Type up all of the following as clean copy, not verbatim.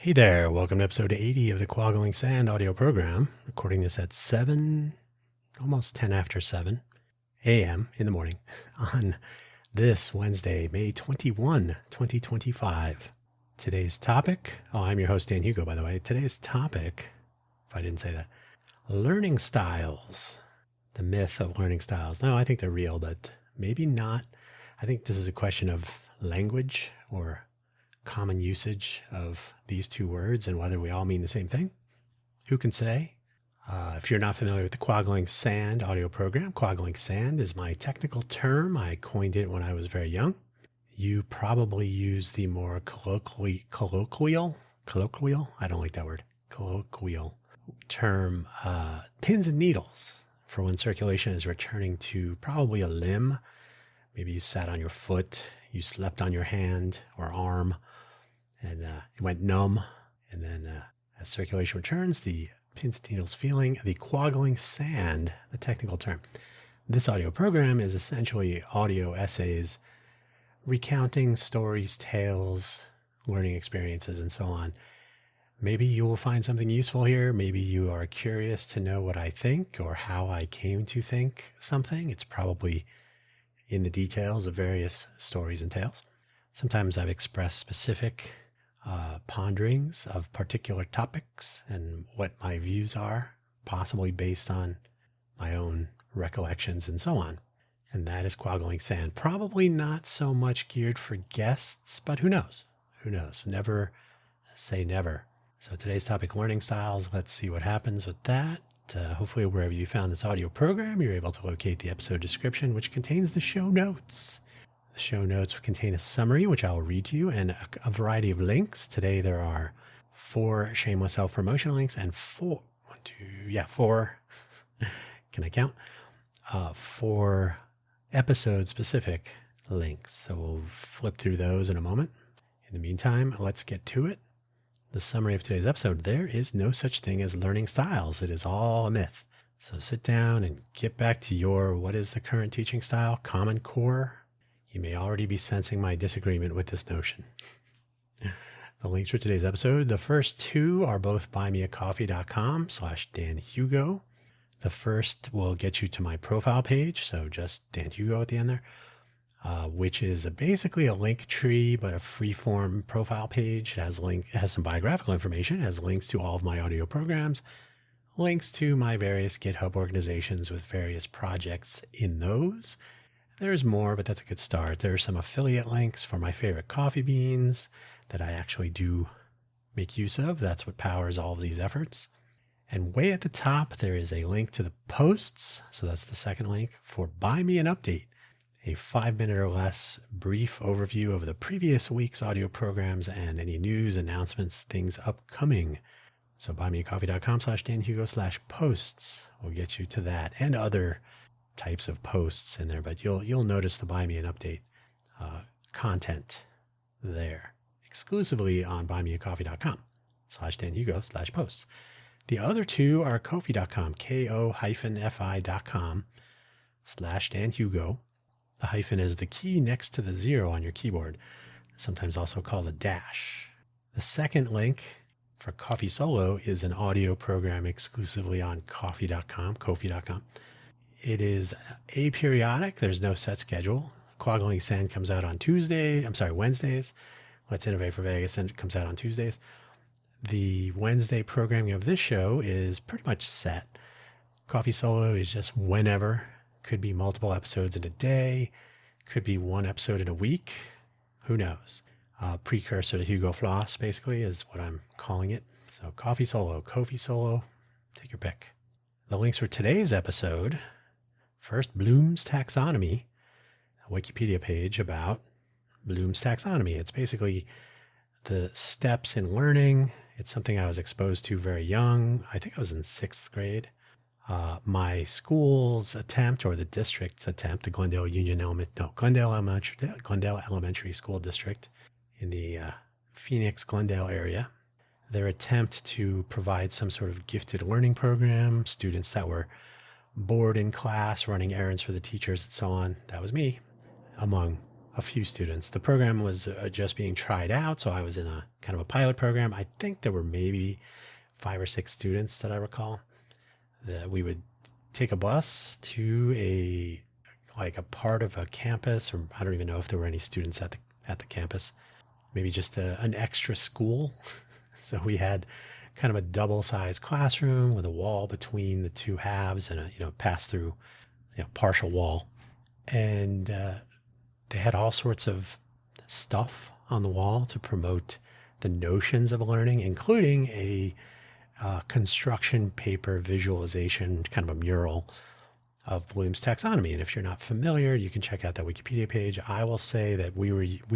Hey there, welcome to episode 80 of the Quaggling Sand audio program. Recording this at 7, almost 10 after 7 a.m. in the morning on this Wednesday, May 21, 2025. Today's topic, I'm your host, Dan Hugo, by the way. Today's topic, if I didn't say that, learning styles. The myth of learning styles. No, I think they're real, but maybe not. I think this is a question of language or common usage of these two words and whether we all mean the same thing. Who can say? If you're not familiar with the Quaggling Sand audio program, Quaggling Sand is my technical term. I coined it when I was very young. You probably use the more colloquial, I don't like that word, colloquial term, pins and needles for when circulation is returning to probably a limb. Maybe you sat on your foot, you slept on your hand or arm, and it went numb. And then as circulation returns, the pins and needles feeling, the quaggling sand, the technical term. This audio program is essentially audio essays recounting stories, tales, learning experiences, and so on. Maybe you will find something useful here. Maybe you are curious to know what I think or how I came to think something. It's probably in the details of various stories and tales. Sometimes I've expressed specific ponderings of particular topics and what my views are, possibly based on my own recollections and so on. And that is Quaggling Sand. Probably not so much geared for guests, but who knows? Who knows? Never say never. So today's topic, learning styles. Let's see what happens with that. Hopefully wherever you found this audio program, you're able to locate the episode description, which contains the show notes. The show notes contain a summary, which I will read to you, and a variety of links. Today there are 4 shameless self-promotion links and 4, can I count? 4 episode-specific links. So we'll flip through those in a moment. In the meantime, let's get to it. The summary of today's episode, there is no such thing as learning styles. It is all a myth. So sit down and get back to your, what is the current teaching style? Common Core. You may already be sensing my disagreement with this notion. The links for today's episode, the first 2 are both buymeacoffee.com/DanHugo. The first will get you to my profile page, so just Dan Hugo at the end there, which is basically a link tree, but a free-form profile page. It has some biographical information, it has links to all of my audio programs, links to my various GitHub organizations with various projects in those. There's more, but that's a good start. There are some affiliate links for my favorite coffee beans that I actually do make use of. That's what powers all of these efforts. And way at the top, there is a link to the posts. So that's the second link for Buy Me an Update, a 5-minute or less brief overview of the previous week's audio programs and any news, announcements, things upcoming. So buymeacoffee.com/DanHugo/posts will get you to that and other types of posts in there, but you'll notice the Buy Me an Update content there exclusively on buymeacoffee.com/DanHugo/posts. The other 2 are ko-fi.com, ko-fi.com/DanHugo. The hyphen is the key next to the 0 on your keyboard, sometimes also called a dash. The second link for Coffee Solo is an audio program exclusively on ko-fi.com. It is aperiodic. There's no set schedule. Quaggling Sand comes out on Wednesdays. Let's Innovate for Vegas and it comes out on Tuesdays. The Wednesday programming of this show is pretty much set. Coffee Solo is just whenever. Could be multiple episodes in a day. Could be 1 episode in a week. Who knows? Precursor to Hugo Floss, basically, is what I'm calling it. So Coffee Solo, Ko-fi Solo, take your pick. The links for today's episode. First, Bloom's Taxonomy, a Wikipedia page about Bloom's Taxonomy. It's basically the steps in learning. It's something I was exposed to very young. I think I was in 6th grade. My school's attempt, or the district's attempt, the Glendale Elementary School District in the Phoenix, Glendale area, their attempt to provide some sort of gifted learning program, students that were bored in class, running errands for the teachers and so on. That was me, among a few students. The program was just being tried out, so I was in a kind of a pilot program. I think there were maybe 5 or 6 students that I recall. That we would take a bus to a part of a campus, or I don't even know if there were any students at the campus. Maybe just an extra school. So we had kind of a double-sized classroom with a wall between the two halves and a pass-through, partial wall. And they had all sorts of stuff on the wall to promote the notions of learning, including a construction paper visualization, kind of a mural of Bloom's taxonomy. And if you're not familiar, you can check out that Wikipedia page. I will say that we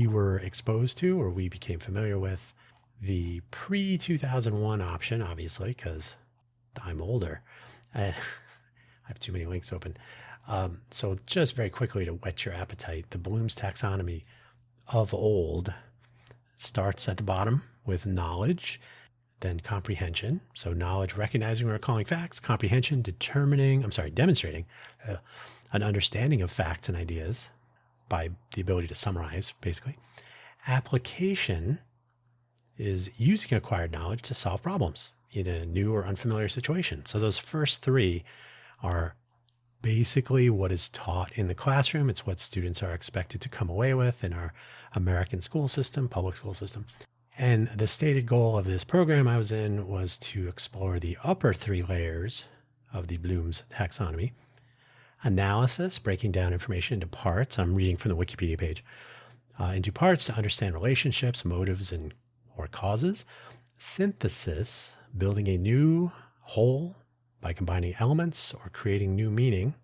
were exposed to, or we became familiar with, the pre-2001 option, obviously, because I'm older. I have too many links open. So just very quickly to whet your appetite, the Bloom's taxonomy of old starts at the bottom with knowledge, then comprehension. So knowledge, recognizing or recalling facts; comprehension, demonstrating an understanding of facts and ideas by the ability to summarize, basically. Application is using acquired knowledge to solve problems in a new or unfamiliar situation. So those first 3 are basically what is taught in the classroom. It's what students are expected to come away with in our American school system, public school system. And the stated goal of this program I was in was to explore the upper 3 layers of the Bloom's taxonomy. Analysis, breaking down information into parts. I'm reading from the Wikipedia page. Into parts to understand relationships, motives, or causes. Synthesis, building a new whole by combining elements or creating new meaning.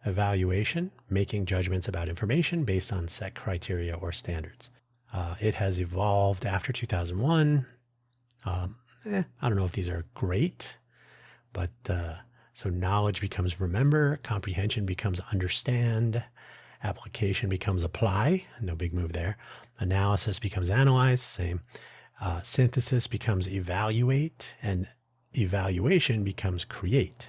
Evaluation, making judgments about information based on set criteria or standards. It has evolved after 2001. I don't know if these are great, but so knowledge becomes remember, comprehension becomes understand, application becomes apply, no big move there. Analysis becomes analyze, same. Synthesis becomes evaluate, and evaluation becomes create.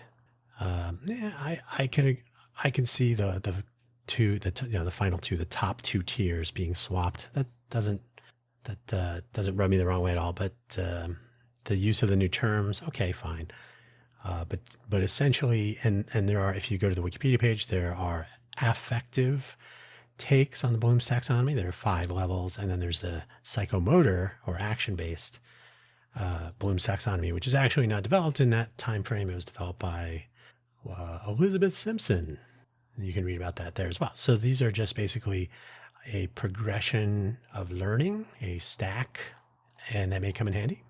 I can see the final 2, the top 2 tiers being swapped. That doesn't rub me the wrong way at all. But the use of the new terms, okay, fine. But essentially, and there are, if you go to the Wikipedia page, there are affective takes on the Bloom's taxonomy. There are 5 levels, and then there's the psychomotor or action-based Bloom's taxonomy, which is actually not developed in that time frame. It was developed by Elizabeth Simpson. You can read about that there as well. So these are just basically a progression of learning, a stack, and that may come in handy.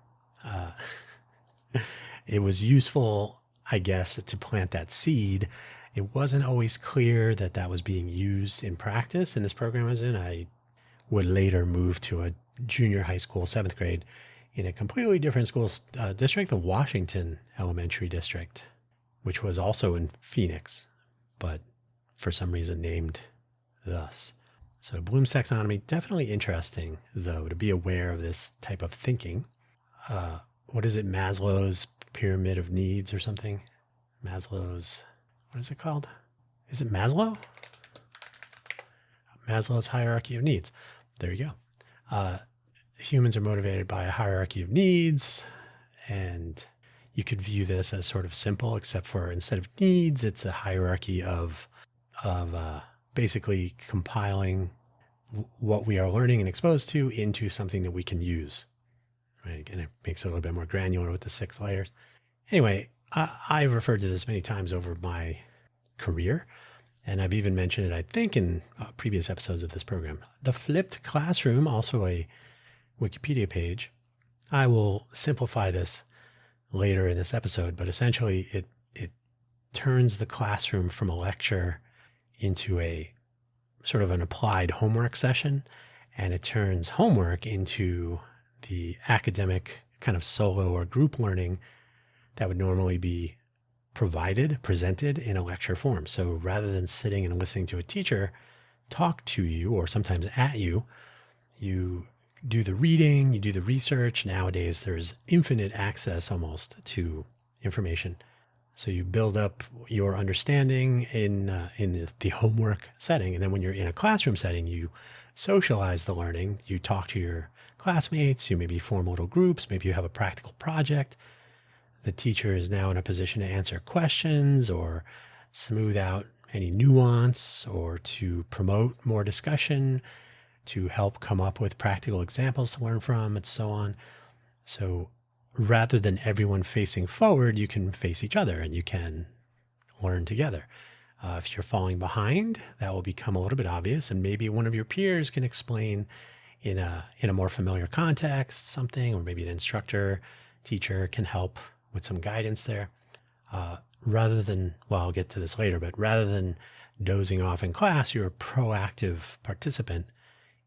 It was useful, I guess, to plant that seed. It wasn't always clear that that was being used in practice in this program I was in. I would later move to a junior high school, 7th grade, in a completely different school district, the Washington Elementary District, which was also in Phoenix, but for some reason named thus. So Bloom's taxonomy, definitely interesting, though, to be aware of this type of thinking. What is it? Maslow's pyramid of needs or something? Maslow's, what is it called? Is it Maslow? Maslow's hierarchy of needs. There you go. Humans are motivated by a hierarchy of needs, and you could view this as sort of simple, except for instead of needs, it's a hierarchy of basically compiling what we are learning and exposed to into something that we can use. Right? And it makes it a little bit more granular with the 6 layers. Anyway, I've referred to this many times over my career, and I've even mentioned it, I think, in previous episodes of this program. The flipped classroom, also a Wikipedia page. I will simplify this later in this episode, but essentially it turns the classroom from a lecture into a sort of an applied homework session, and it turns homework into the academic kind of solo or group learning that would normally be presented in a lecture form. So rather than sitting and listening to a teacher talk to you, or sometimes at you, you do the reading, you do the research. Nowadays, there's infinite access almost to information. So you build up your understanding in the homework setting. And then when you're in a classroom setting, you socialize the learning. You talk to your classmates. You maybe form little groups. Maybe you have a practical project. The teacher is now in a position to answer questions or smooth out any nuance or to promote more discussion, to help come up with practical examples to learn from, and so on. So rather than everyone facing forward, you can face each other and you can learn together. If you're falling behind, that will become a little bit obvious, and maybe one of your peers can explain in a more familiar context something, or maybe an instructor, teacher can help with some guidance there. Rather than, well, I'll get to this later, but rather than dozing off in class, you're a proactive participant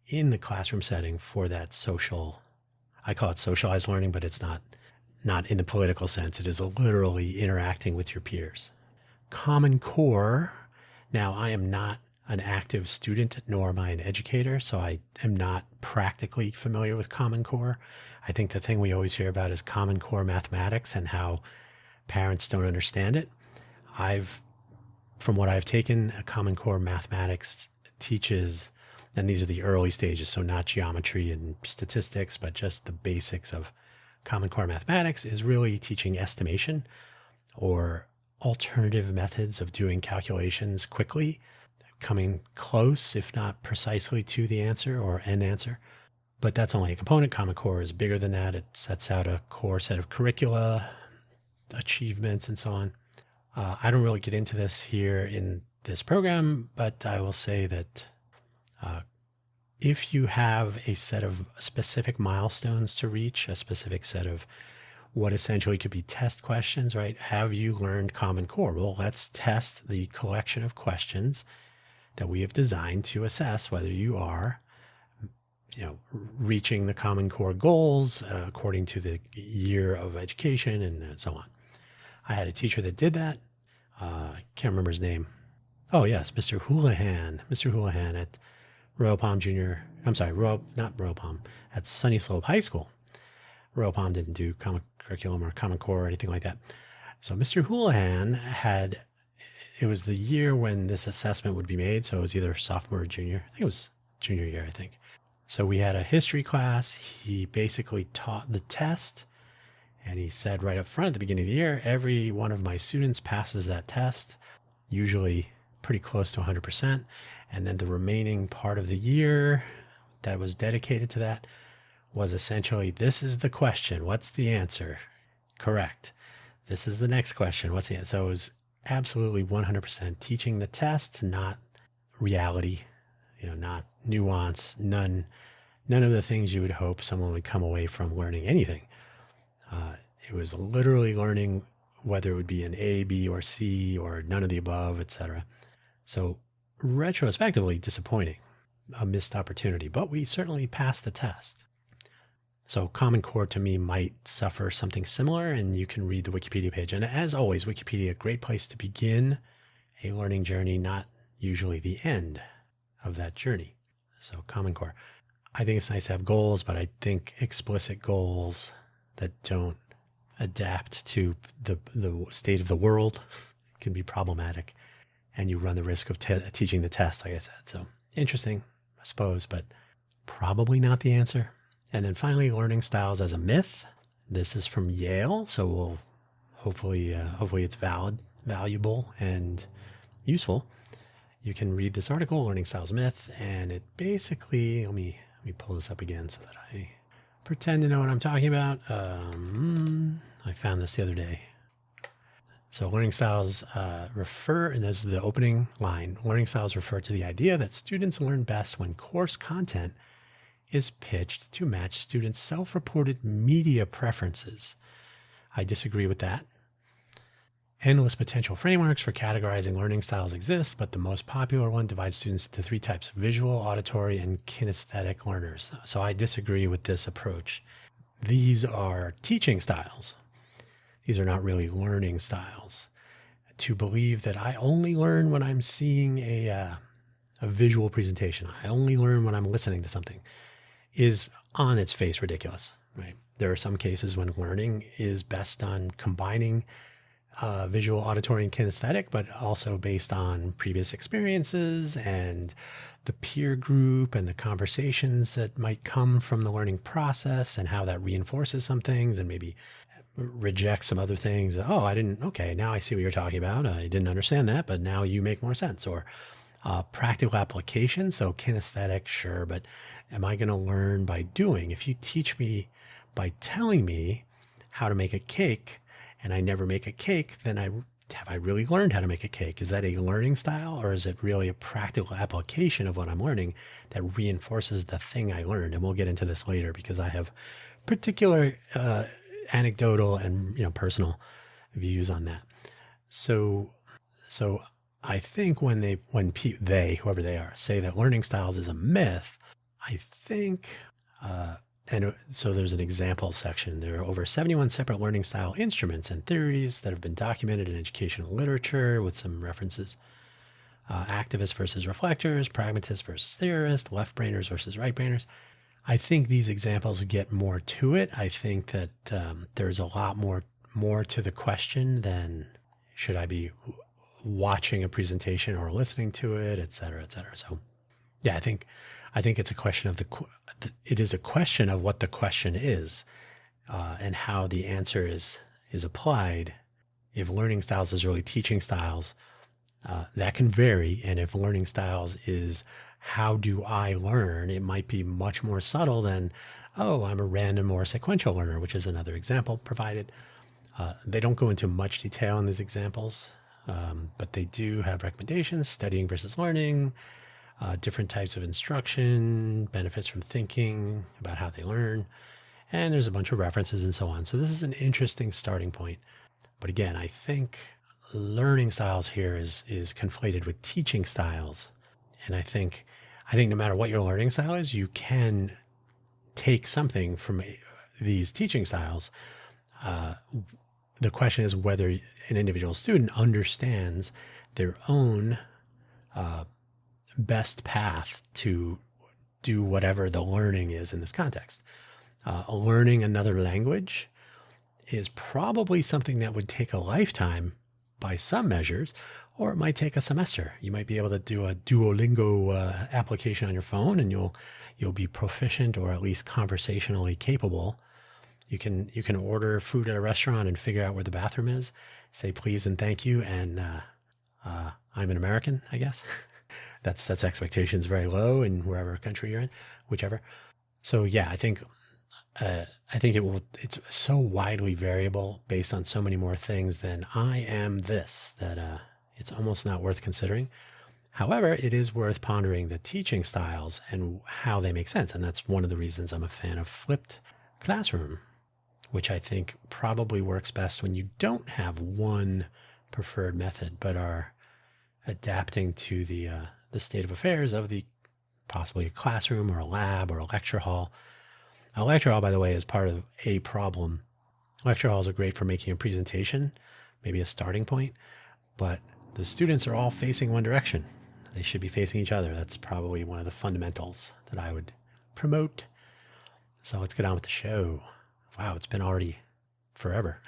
in the classroom setting for that social, I call it socialized learning, but it's not in the political sense. It is literally interacting with your peers. Common Core. Now, I am not an active student, nor am I an educator, so I am not practically familiar with Common Core. I think the thing we always hear about is Common Core mathematics and how parents don't understand it. From what I've taken, a Common Core mathematics teaches, and these are the early stages, so not geometry and statistics, but just the basics of Common Core mathematics, is really teaching estimation or alternative methods of doing calculations quickly, coming close, if not precisely, to the answer or an answer. But that's only a component. Common Core is bigger than that. It sets out a core set of curricula, achievements, and so on. I don't really get into this here in this program, but I will say that if you have a set of specific milestones to reach, a specific set of what essentially could be test questions, right? Have you learned Common Core? Well, let's test the collection of questions that we have designed to assess whether you are, reaching the Common Core goals according to the year of education and so on. I had a teacher that did that. I can't remember his name. Oh, yes, Mr. Houlihan. Mr. Houlihan at at Sunny Slope High School. Royal Palm didn't do common curriculum or Common Core or anything like that. So Mr. Houlihan it was the year when this assessment would be made. So it was either sophomore or junior. I think it was junior year, I think. So we had a history class. He basically taught the test. And he said right up front at the beginning of the year, every one of my students passes that test, usually pretty close to 100%. And then the remaining part of the year that was dedicated to that was essentially, this is the question. What's the answer? Correct. This is the next question. What's the answer? So it was absolutely 100% teaching the test, not reality, not nuance, none of the things you would hope someone would come away from learning anything. It was literally learning whether it would be an A, B, or C, or none of the above, etc. So retrospectively disappointing, a missed opportunity, but we certainly passed the test. So Common Core to me might suffer something similar, and you can read the Wikipedia page. And as always, Wikipedia, a great place to begin a learning journey, not usually the end of that journey. So Common Core. I think it's nice to have goals, but I think explicit goals that don't adapt to the state of the world can be problematic, and you run the risk of teaching the test, like I said. So interesting, I suppose, but probably not the answer. And then finally, learning styles as a myth. This is from Yale, so we'll hopefully it's valuable, and useful. You can read this article, Learning Styles Myth, and it basically, let me pull this up again so that I pretend to know what I'm talking about. I found this the other day. So learning styles and this is the opening line, learning styles refer to the idea that students learn best when course content is pitched to match students' self-reported media preferences. I disagree with that. Endless potential frameworks for categorizing learning styles exist, but the most popular one divides students into three types: visual, auditory, and kinesthetic learners. So I disagree with this approach. These are teaching styles. These are not really learning styles. To believe that I only learn when I'm seeing a visual presentation, I only learn when I'm listening to something, is on its face ridiculous, right? There are some cases when learning is best on combining visual, auditory, and kinesthetic, but also based on previous experiences and the peer group and the conversations that might come from the learning process and how that reinforces some things and maybe rejects some other things. Oh, okay, now I see what you're talking about. I didn't understand that, but now you make more sense. Or practical application. So kinesthetic, sure, but am I going to learn by doing? If you teach me by telling me how to make a cake and I never make a cake, then have I really learned how to make a cake? Is that a learning style, or is it really a practical application of what I'm learning that reinforces the thing I learned? And we'll get into this later because I have particular anecdotal and personal views on that. So I think when they, whoever they are, say that learning styles is a myth, I think, and so there's an example section. There are over 71 separate learning style instruments and theories that have been documented in educational literature with some references. Activists versus reflectors, pragmatists versus theorists, left-brainers versus right-brainers. I think these examples get more to it. I think that there's a lot more to the question than should I be watching a presentation or listening to it, et cetera, et cetera. So yeah, I think it's a question of it is a question of what the question is, and how the answer is applied. If learning styles is really teaching styles, that can vary. And if learning styles is how do I learn, it might be much more subtle than, oh, I'm a random or sequential learner, which is another example provided. They don't go into much detail in these examples, but they do have recommendations: studying versus learning, different types of instruction, benefits from thinking about how they learn, and there's a bunch of references and so on. So this is an interesting starting point. But again, I think learning styles here is conflated with teaching styles. And I think no matter what your learning style is, you can take something from these teaching styles. The question is whether an individual student understands their own best path to do whatever the learning is in this context. Learning another language is probably something that would take a lifetime by some measures, or it might take a semester. You might be able to do a Duolingo application on your phone, and you'll be proficient or at least conversationally capable. You can order food at a restaurant and figure out where the bathroom is, say please and thank you, and I'm an American, I guess. That's expectations very low in wherever country you're in, whichever. So yeah, I think it's so widely variable based on so many more things than I am this, that it's almost not worth considering. However, it is worth pondering the teaching styles and how they make sense. And that's one of the reasons I'm a fan of flipped classroom, which I think probably works best when you don't have one preferred method, but are adapting to the state of affairs of the possibly a classroom or a lab or a lecture hall. A lecture hall, by the way, is part of a problem. Lecture halls are great for making a presentation, maybe a starting point, but the students are all facing one direction. They should be facing each other. That's probably one of the fundamentals that I would promote. So let's get on with the show. Wow, it's been already forever.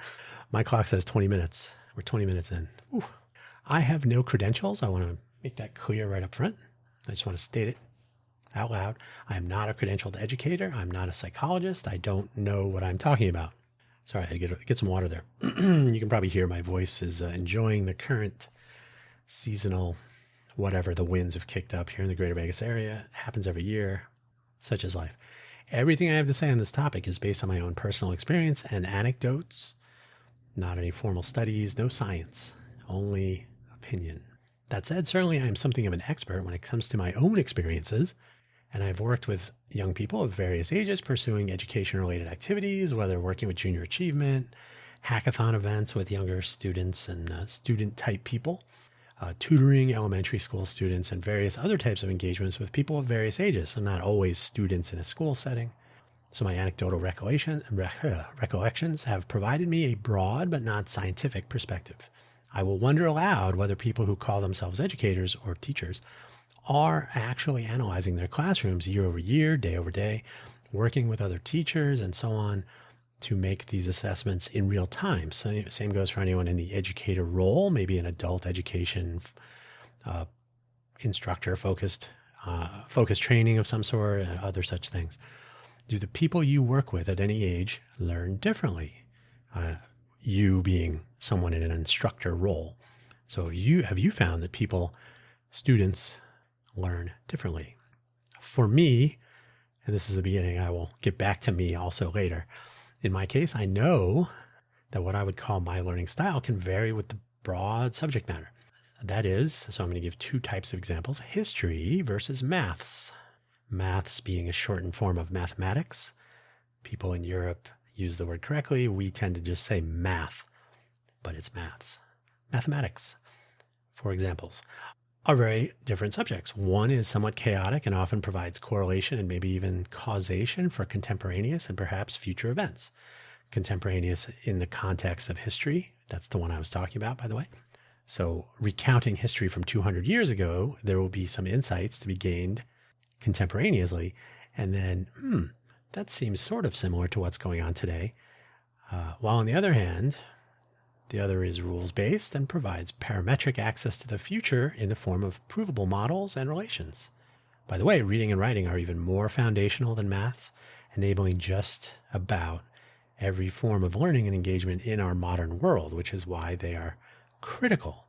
My clock says 20 minutes. We're 20 minutes in. Ooh. I have no credentials. I want to make that clear right up front. I just want to state it out loud. I'm not a credentialed educator. I'm not a psychologist. I don't know what I'm talking about. Sorry, I get some water there. You can probably hear my voice is enjoying the current seasonal whatever the winds have kicked up here in the greater Vegas area. It happens every year. Such is life. Everything I have to say on this topic is based on my own personal experience and anecdotes, not any formal studies, no science, only opinion. That said, certainly I am something of an expert when it comes to my own experiences, and I've worked with young people of various ages pursuing education-related activities, whether working with junior achievement, hackathon events with younger students and student-type people, tutoring elementary school students, and various other types of engagements with people of various ages, so not always students in a school setting. So my anecdotal recollections have provided me a broad but not scientific perspective. I will wonder aloud whether people who call themselves educators or teachers are actually analyzing their classrooms year over year, day over day, working with other teachers and so on, to make these assessments in real time. So same goes for anyone in the educator role, maybe an adult education instructor, focused training of some sort, and other such things. Do the people you work with at any age learn differently? You being someone in an instructor role. So have you found that students learn differently? For me, and this is the beginning, I will get back to me also later. In my case, I know that what I would call my learning style can vary with the broad subject matter. That is, so I'm going to give two types of examples: history versus maths. Maths being a shortened form of mathematics. People in Europe use the word correctly. We tend to just say math, but it's maths. Mathematics, for examples, are very different subjects. One is somewhat chaotic and often provides correlation and maybe even causation for contemporaneous and perhaps future events. Contemporaneous in the context of history. That's the one I was talking about, by the way. So recounting history from 200 years ago, there will be some insights to be gained contemporaneously. And then, that seems sort of similar to what's going on today. While on the other hand, the other is rules-based and provides parametric access to the future in the form of provable models and relations. By the way, reading and writing are even more foundational than maths, enabling just about every form of learning and engagement in our modern world, which is why they are critical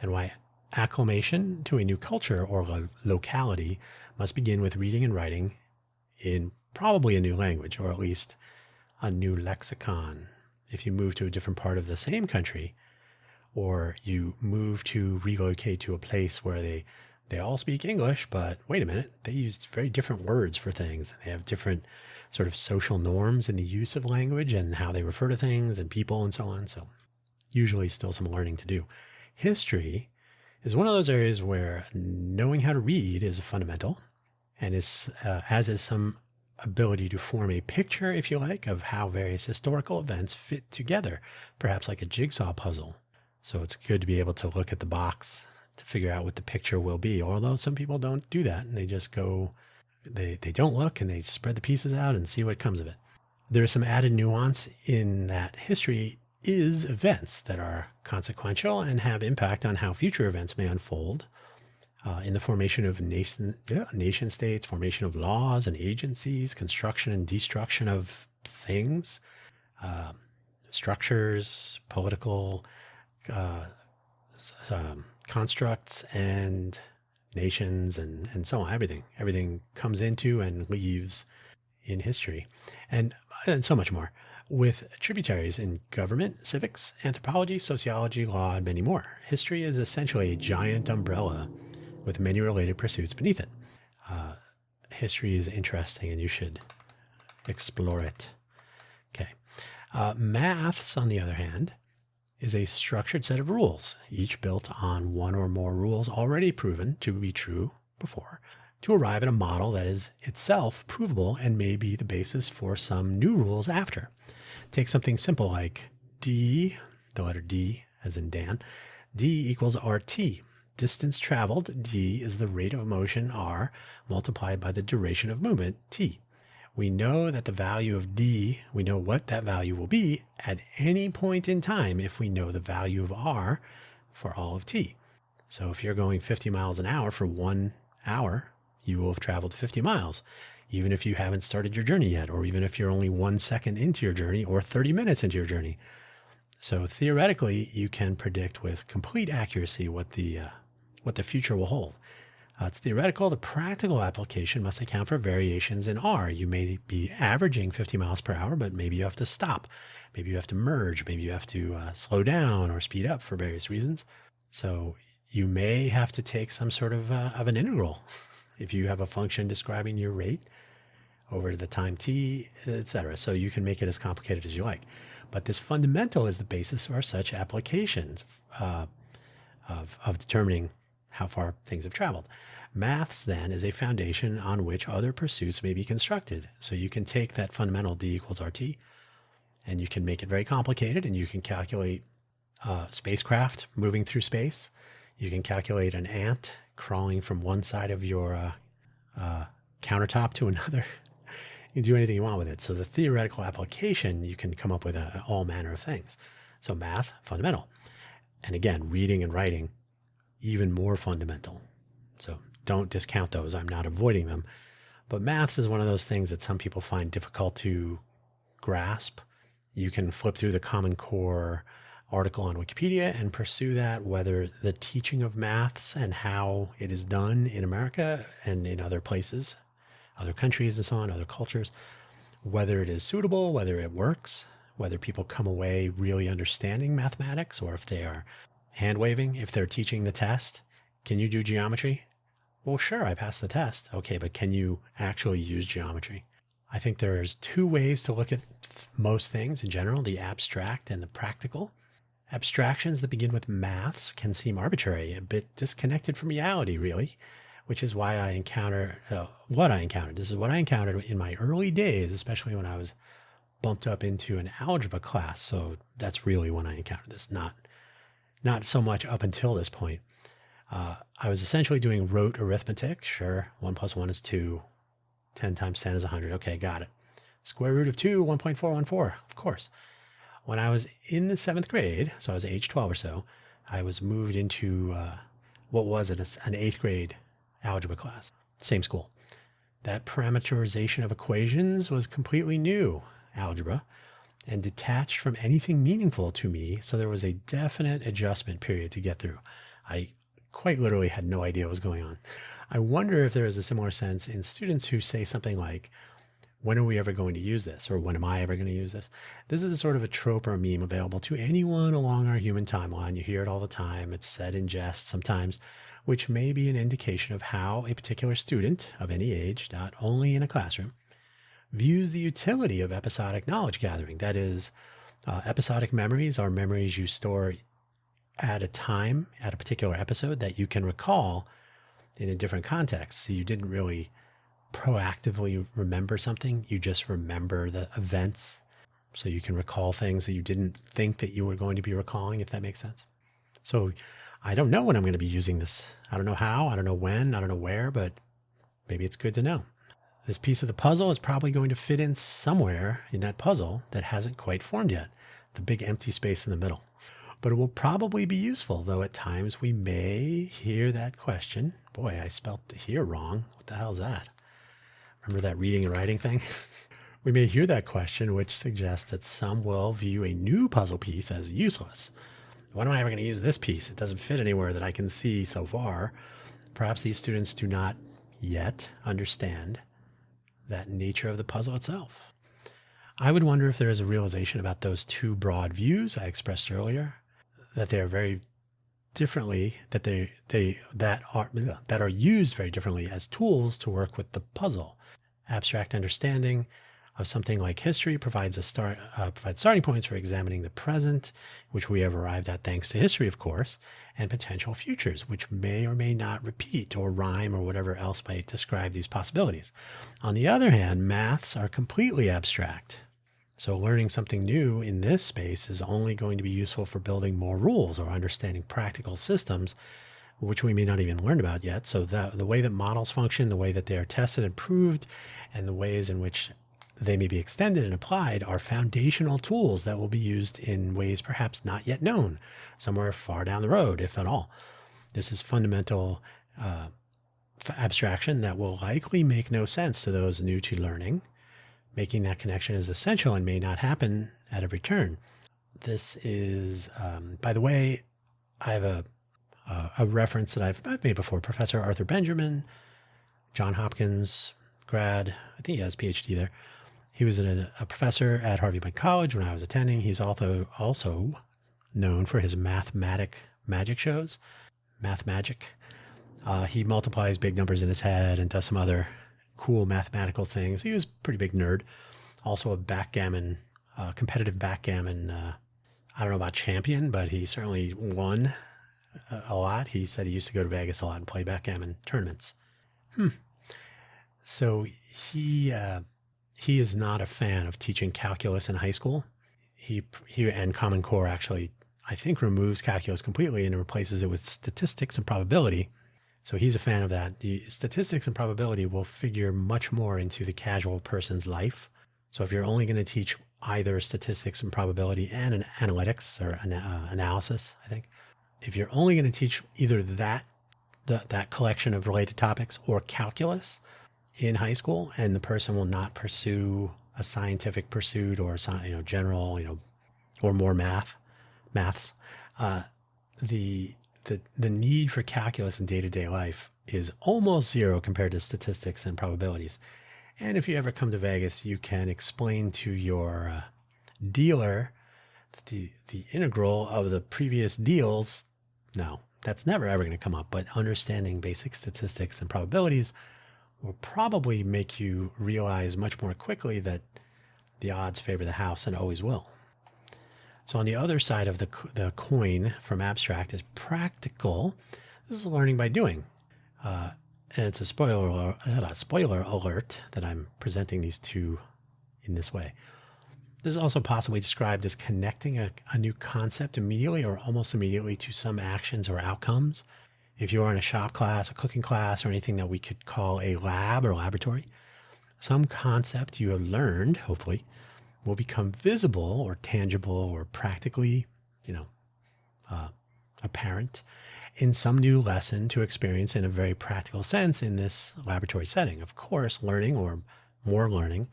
and why acclimation to a new culture or locality must begin with reading and writing in probably a new language, or at least a new lexicon. If you move to a different part of the same country, or you relocate to a place where they all speak English, but wait a minute, they use very different words for things. They have different sort of social norms in the use of language and how they refer to things and people and so on. So usually still some learning to do. History is one of those areas where knowing how to read is fundamental, and as is some ability to form a picture, if you like, of how various historical events fit together, perhaps like a jigsaw puzzle. So it's good to be able to look at the box to figure out what the picture will be. Although some people don't do that, and they just go, they don't look, and they spread the pieces out and see what comes of it. There's some added nuance in that history is events that are consequential and have impact on how future events may unfold. In the formation of nation states, formation of laws and agencies, construction and destruction of things, structures, political constructs, and nations, and so on. Everything comes into and leaves in history, and so much more, with tributaries in government, civics, anthropology, sociology, law, and many more. History is essentially a giant umbrella with many related pursuits beneath it. History is interesting, and you should explore it. Okay. Maths, on the other hand, is a structured set of rules, each built on one or more rules already proven to be true before, to arrive at a model that is itself provable and may be the basis for some new rules after. Take something simple like D, the letter D as in Dan. D equals RT. Distance traveled, d, is the rate of motion, r, multiplied by the duration of movement, t. We know that the value of d, we know what that value will be at any point in time if we know the value of r for all of t. So if you're going 50 miles an hour for 1 hour, you will have traveled 50 miles, even if you haven't started your journey yet, or even if you're only 1 second into your journey or 30 minutes into your journey. So theoretically, you can predict with complete accuracy what the future will hold. It's theoretical. The practical application must account for variations in R. You may be averaging 50 miles per hour, but maybe you have to stop. Maybe you have to merge. Maybe you have to slow down or speed up for various reasons. So you may have to take some sort of an integral if you have a function describing your rate over the time t, etc. So you can make it as complicated as you like. But this fundamental is the basis for such applications of determining how far things have traveled. Maths, then, is a foundation on which other pursuits may be constructed. So you can take that fundamental d equals rt, and you can make it very complicated, and you can calculate spacecraft moving through space. You can calculate an ant crawling from one side of your countertop to another You can do anything you want with it. So the theoretical application, you can come up with all manner of things. So math, fundamental. And again, reading and writing, even more fundamental. So don't discount those. I'm not avoiding them. But maths is one of those things that some people find difficult to grasp. You can flip through the Common Core article on Wikipedia and pursue that, whether the teaching of maths and how it is done in America and in other places, other countries and so on, other cultures, whether it is suitable, whether it works, whether people come away really understanding mathematics, or if they are hand waving, if they're teaching the test. Can you do geometry? Well, sure, I passed the test. Okay, but can you actually use geometry? I think there's two ways to look at most things in general, the abstract and the practical. Abstractions that begin with maths can seem arbitrary, a bit disconnected from reality, really, which is why I encounter what I encountered. This is what I encountered in my early days, especially when I was bumped up into an algebra class. So that's really when I encountered this, not so much up until this point. I was essentially doing rote arithmetic. Sure, 1 + 1 is 2. 10 times 10 is 100. Okay, got it. Square root of 2, 1.414, of course. When I was in the 7th grade, so I was age 12 or so, I was moved into what was an 8th grade algebra class, same school. That parameterization of equations was completely new algebra and detached from anything meaningful to me, so there was a definite adjustment period to get through. I quite literally had no idea what was going on. I wonder if there is a similar sense in students who say something like, when are we ever going to use this? Or when am I ever going to use this? This is a sort of a trope or a meme available to anyone along our human timeline. You hear it all the time. It's said in jest sometimes, which may be an indication of how a particular student of any age, not only in a classroom, views the utility of episodic knowledge gathering. That is, episodic memories are memories you store at a time, at a particular episode that you can recall in a different context. So you didn't really proactively remember something. You just remember the events. So you can recall things that you didn't think that you were going to be recalling, if that makes sense. So I don't know when I'm going to be using this. I don't know how, I don't know when, I don't know where, but maybe it's good to know. This piece of the puzzle is probably going to fit in somewhere in that puzzle that hasn't quite formed yet, the big empty space in the middle. But it will probably be useful, though at times we may hear that question. Boy, I spelled here wrong. What the hell is that? Remember that reading and writing thing? We may hear that question, which suggests that some will view a new puzzle piece as useless. When am I ever going to use this piece? It doesn't fit anywhere that I can see so far. Perhaps these students do not yet understand that nature of the puzzle itself. I would wonder if there is a realization about those two broad views I expressed earlier, that they are very differently, that are used very differently as tools to work with the puzzle. Abstract understanding of something like history provides starting points for examining the present, which we have arrived at thanks to history, of course, and potential futures, which may or may not repeat or rhyme or whatever else might describe these possibilities. On the other hand, maths are completely abstract. So learning something new in this space is only going to be useful for building more rules or understanding practical systems, which we may not even learn about yet. So the way that models function, the way that they are tested and proved, and the ways in which they may be extended and applied are foundational tools that will be used in ways perhaps not yet known, somewhere far down the road, if at all. This is fundamental abstraction that will likely make no sense to those new to learning. Making that connection is essential and may not happen at every turn. This is, by the way, I have a reference that I've made before. Professor Arthur Benjamin, Johns Hopkins grad, I think he has a PhD there. He was a professor at Harvey Mudd College when I was attending. He's also known for his magic shows. Math magic. He multiplies big numbers in his head and does some other cool mathematical things. He was a pretty big nerd. Also a competitive backgammon, I don't know about champion, but he certainly won a lot. He said he used to go to Vegas a lot and play backgammon tournaments. So he is not a fan of teaching calculus in high school. He and Common Core actually, I think, removes calculus completely and replaces it with statistics and probability. So he's a fan of that. The statistics and probability will figure much more into the casual person's life. So if you're only going to teach either statistics and probability and an analytics or analysis, I think, if you're only going to teach either that collection of related topics or calculus in high school, and the person will not pursue a scientific pursuit or general, or more maths, the need for calculus in day-to-day life is almost zero compared to statistics and probabilities. And if you ever come to Vegas, you can explain to your dealer the integral of the previous deals. No, that's never ever going to come up, but understanding basic statistics and probabilities will probably make you realize much more quickly that the odds favor the house and always will. So on the other side of the coin from abstract is practical. This is learning by doing. And it's a spoiler alert that I'm presenting these two in this way. This is also possibly described as connecting a new concept immediately or almost immediately to some actions or outcomes. If you are in a shop class, a cooking class, or anything that we could call a lab or laboratory, some concept you have learned, hopefully, will become visible or tangible or practically, apparent in some new lesson to experience in a very practical sense in this laboratory setting. Of course, learning or more learning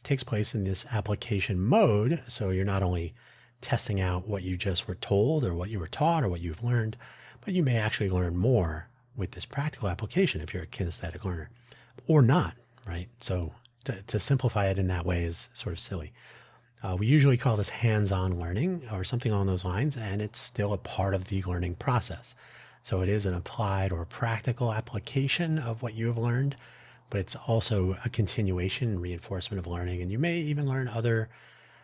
takes place in this application mode. So you're not only testing out what you just were told or what you were taught or what you've learned, but you may actually learn more with this practical application if you're a kinesthetic learner or not, right? So to simplify it in that way is sort of silly. We usually call this hands-on learning or something along those lines, and it's still a part of the learning process. So it is an applied or practical application of what you have learned, but it's also a continuation and reinforcement of learning. And you may even learn other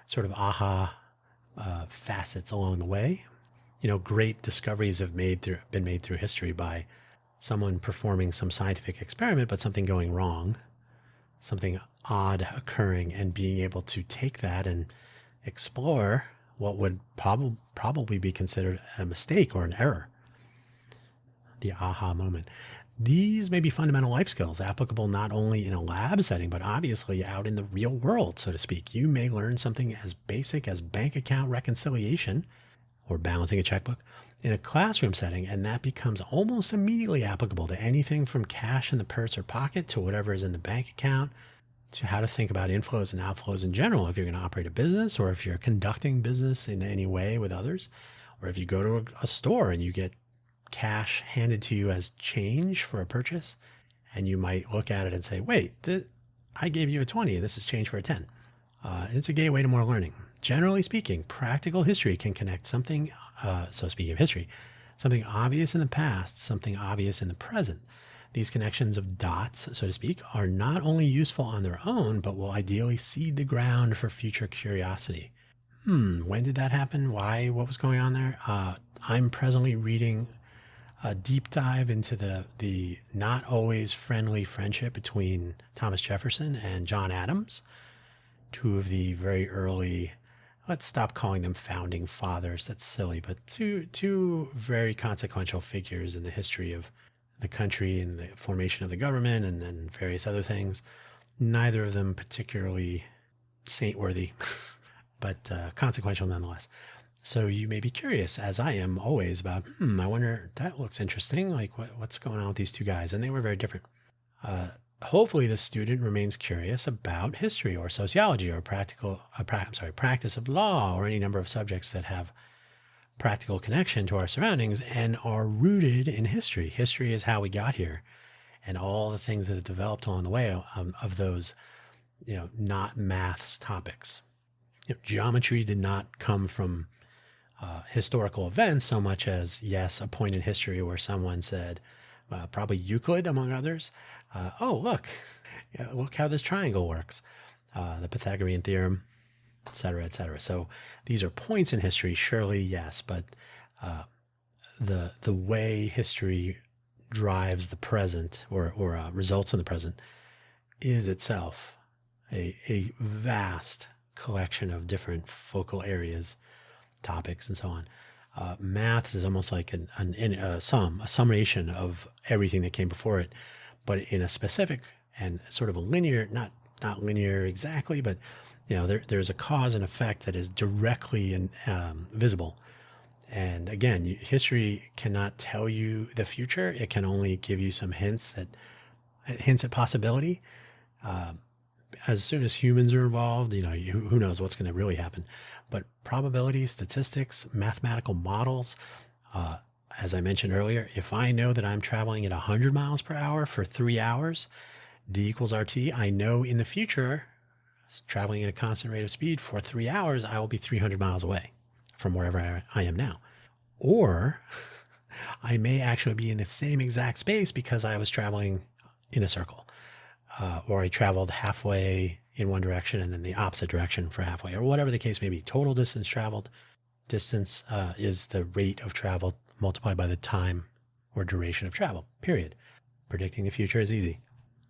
sort of aha facets along the way. Great discoveries have been made through history by someone performing some scientific experiment, but something going wrong, something odd occurring, and being able to take that and explore what would probably be considered a mistake or an error. The aha moment. These may be fundamental life skills applicable not only in a lab setting, but obviously out in the real world, so to speak. You may learn something as basic as bank account reconciliation or balancing a checkbook in a classroom setting, and that becomes almost immediately applicable to anything from cash in the purse or pocket to whatever is in the bank account, to how to think about inflows and outflows in general if you're going to operate a business, or if you're conducting business in any way with others, or if you go to a store and you get cash handed to you as change for a purchase, and you might look at it and say, wait, I gave you a 20, this is change for a 10. It's a gateway to more learning. Generally speaking, practical history can connect something, so speaking of history, something obvious in the past, something obvious in the present. These connections of dots, so to speak, are not only useful on their own, but will ideally seed the ground for future curiosity. When did that happen? Why? What was going on there? I'm presently reading a deep dive into the not always friendly friendship between Thomas Jefferson and John Adams, two of the very early, let's stop calling them founding fathers, that's silly, but two very consequential figures in the history of the country and the formation of the government and then various other things. Neither of them particularly saint-worthy, but consequential nonetheless. So you may be curious, as I am always, about, I wonder, that looks interesting. Like what's going on with these two guys? And they were very different. Hopefully the student remains curious about history or sociology or practice of law, or any number of subjects that have practical connection to our surroundings and are rooted in history. History is how we got here, and all the things that have developed along the way of those, not maths topics. Geometry did not come from historical events so much as, yes, a point in history where someone said, probably Euclid among others, look how this triangle works, the Pythagorean theorem, et cetera, et cetera. So these are points in history, surely, yes, but the way history drives the present or results in the present is itself a vast collection of different focal areas, topics, and so on. Math is almost like a summation of everything that came before it, but in a specific and sort of a linear, not linear exactly, but there's a cause and effect that is directly visible. And again, history cannot tell you the future. It can only give you some hints at possibility. As soon as humans are involved, who knows what's going to really happen. But probability, statistics, mathematical models, as I mentioned earlier, if I know that I'm traveling at 100 miles per hour for 3 hours, D equals RT, I know in the future, traveling at a constant rate of speed for 3 hours, I will be 300 miles away from wherever I am now. Or I may actually be in the same exact space because I was traveling in a circle, or I traveled halfway in one direction and then the opposite direction for halfway, or whatever the case may be. Total distance traveled. Distance is the rate of travel multiplied by the time or duration of travel, period. Predicting the future is easy.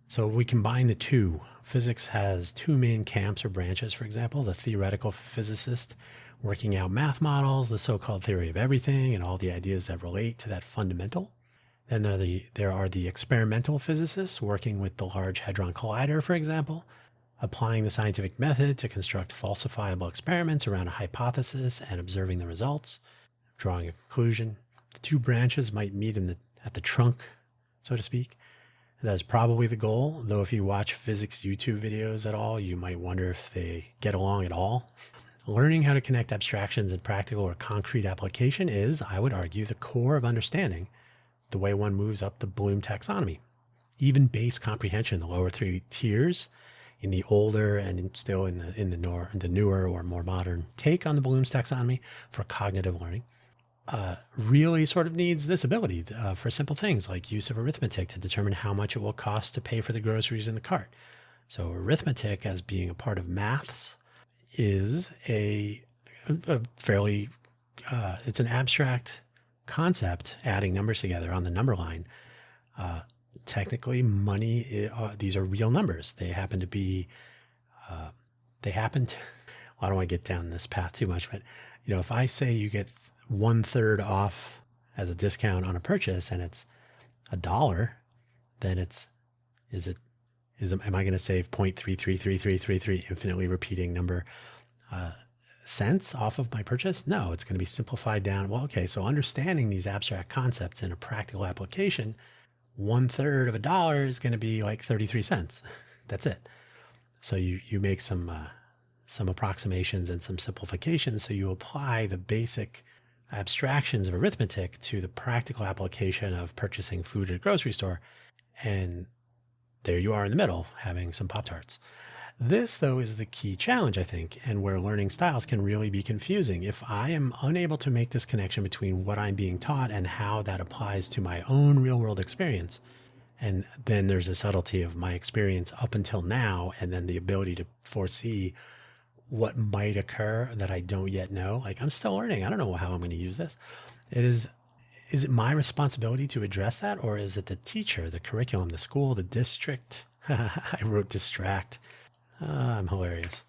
So we combine the two. Physics has two main camps or branches, for example, the theoretical physicist working out math models, the so-called theory of everything, and all the ideas that relate to that fundamental. Then there are the experimental physicists working with the Large Hadron Collider, for example, applying the scientific method to construct falsifiable experiments around a hypothesis and observing the results, drawing a conclusion. The two branches might meet at the trunk, so to speak. That's probably the goal, though if you watch physics YouTube videos at all, you might wonder if they get along at all. Learning how to connect abstractions and practical or concrete application is, I would argue, the core of understanding the way one moves up the Bloom taxonomy. Even base comprehension, the lower three tiers, in the older and still in the newer or more modern take on the Bloom's taxonomy for cognitive learning, really sort of needs this ability for simple things like use of arithmetic to determine how much it will cost to pay for the groceries in the cart. So arithmetic, as being a part of maths, is a fairly, it's an abstract concept, adding numbers together on the number line. Technically, money, these are real numbers. They happen to be, well, I don't want to get down this path too much, but if I say you get 1/3 off as a discount on a purchase and it's $1, then am I going to save 0.333333 infinitely repeating number cents off of my purchase? No, it's going to be simplified down. Well, okay, so understanding these abstract concepts in a practical application, 1/3 of $1 is going to be like 33 cents. That's it. So you make some approximations and some simplifications. So you apply the basic abstractions of arithmetic to the practical application of purchasing food at a grocery store. And there you are in the middle, having some Pop-Tarts. This, though, is the key challenge, I think, and where learning styles can really be confusing. If I am unable to make this connection between what I'm being taught and how that applies to my own real-world experience, and then there's a subtlety of my experience up until now, and then the ability to foresee what might occur that I don't yet know. Like, I'm still learning. I don't know how I'm going to use this. Is it my responsibility to address that, or is it the teacher, the curriculum, the school, the district? I wrote distract. I'm hilarious.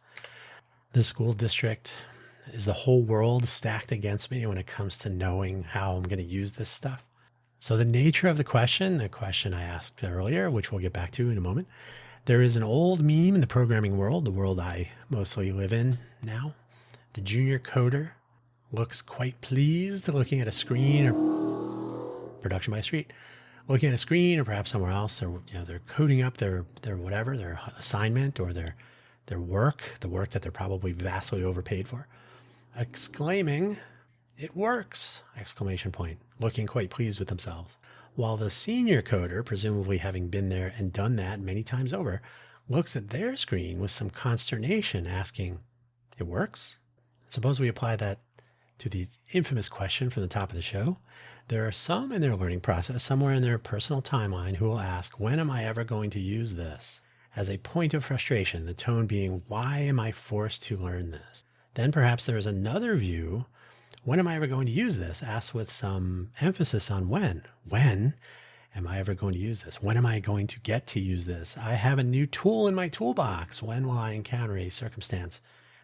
The school district. Is the whole world stacked against me when it comes to knowing how I'm going to use this stuff? So the nature of the question I asked earlier, which we'll get back to in a moment, there is an old meme in the programming world, the world I mostly live in now. The junior coder looks quite pleased looking at a screen, or production by street, looking at a screen or perhaps somewhere else. They're coding up their whatever, their assignment or their work, the work that they're probably vastly overpaid for, exclaiming, "It works!" exclamation point, looking quite pleased with themselves. While the senior coder, presumably having been there and done that many times over, looks at their screen with some consternation, asking, "It works?" Suppose we apply that to the infamous question from the top of the show. There are some in their learning process, somewhere in their personal timeline, who will ask, "When am I ever going to use this?" as a point of frustration, the tone being, "Why am I forced to learn this?" Then perhaps there is another view, "When am I ever going to use this?" asked with some emphasis on when. When am I ever going to use this? When am I going to get to use this? I have a new tool in my toolbox. When will I encounter a circumstance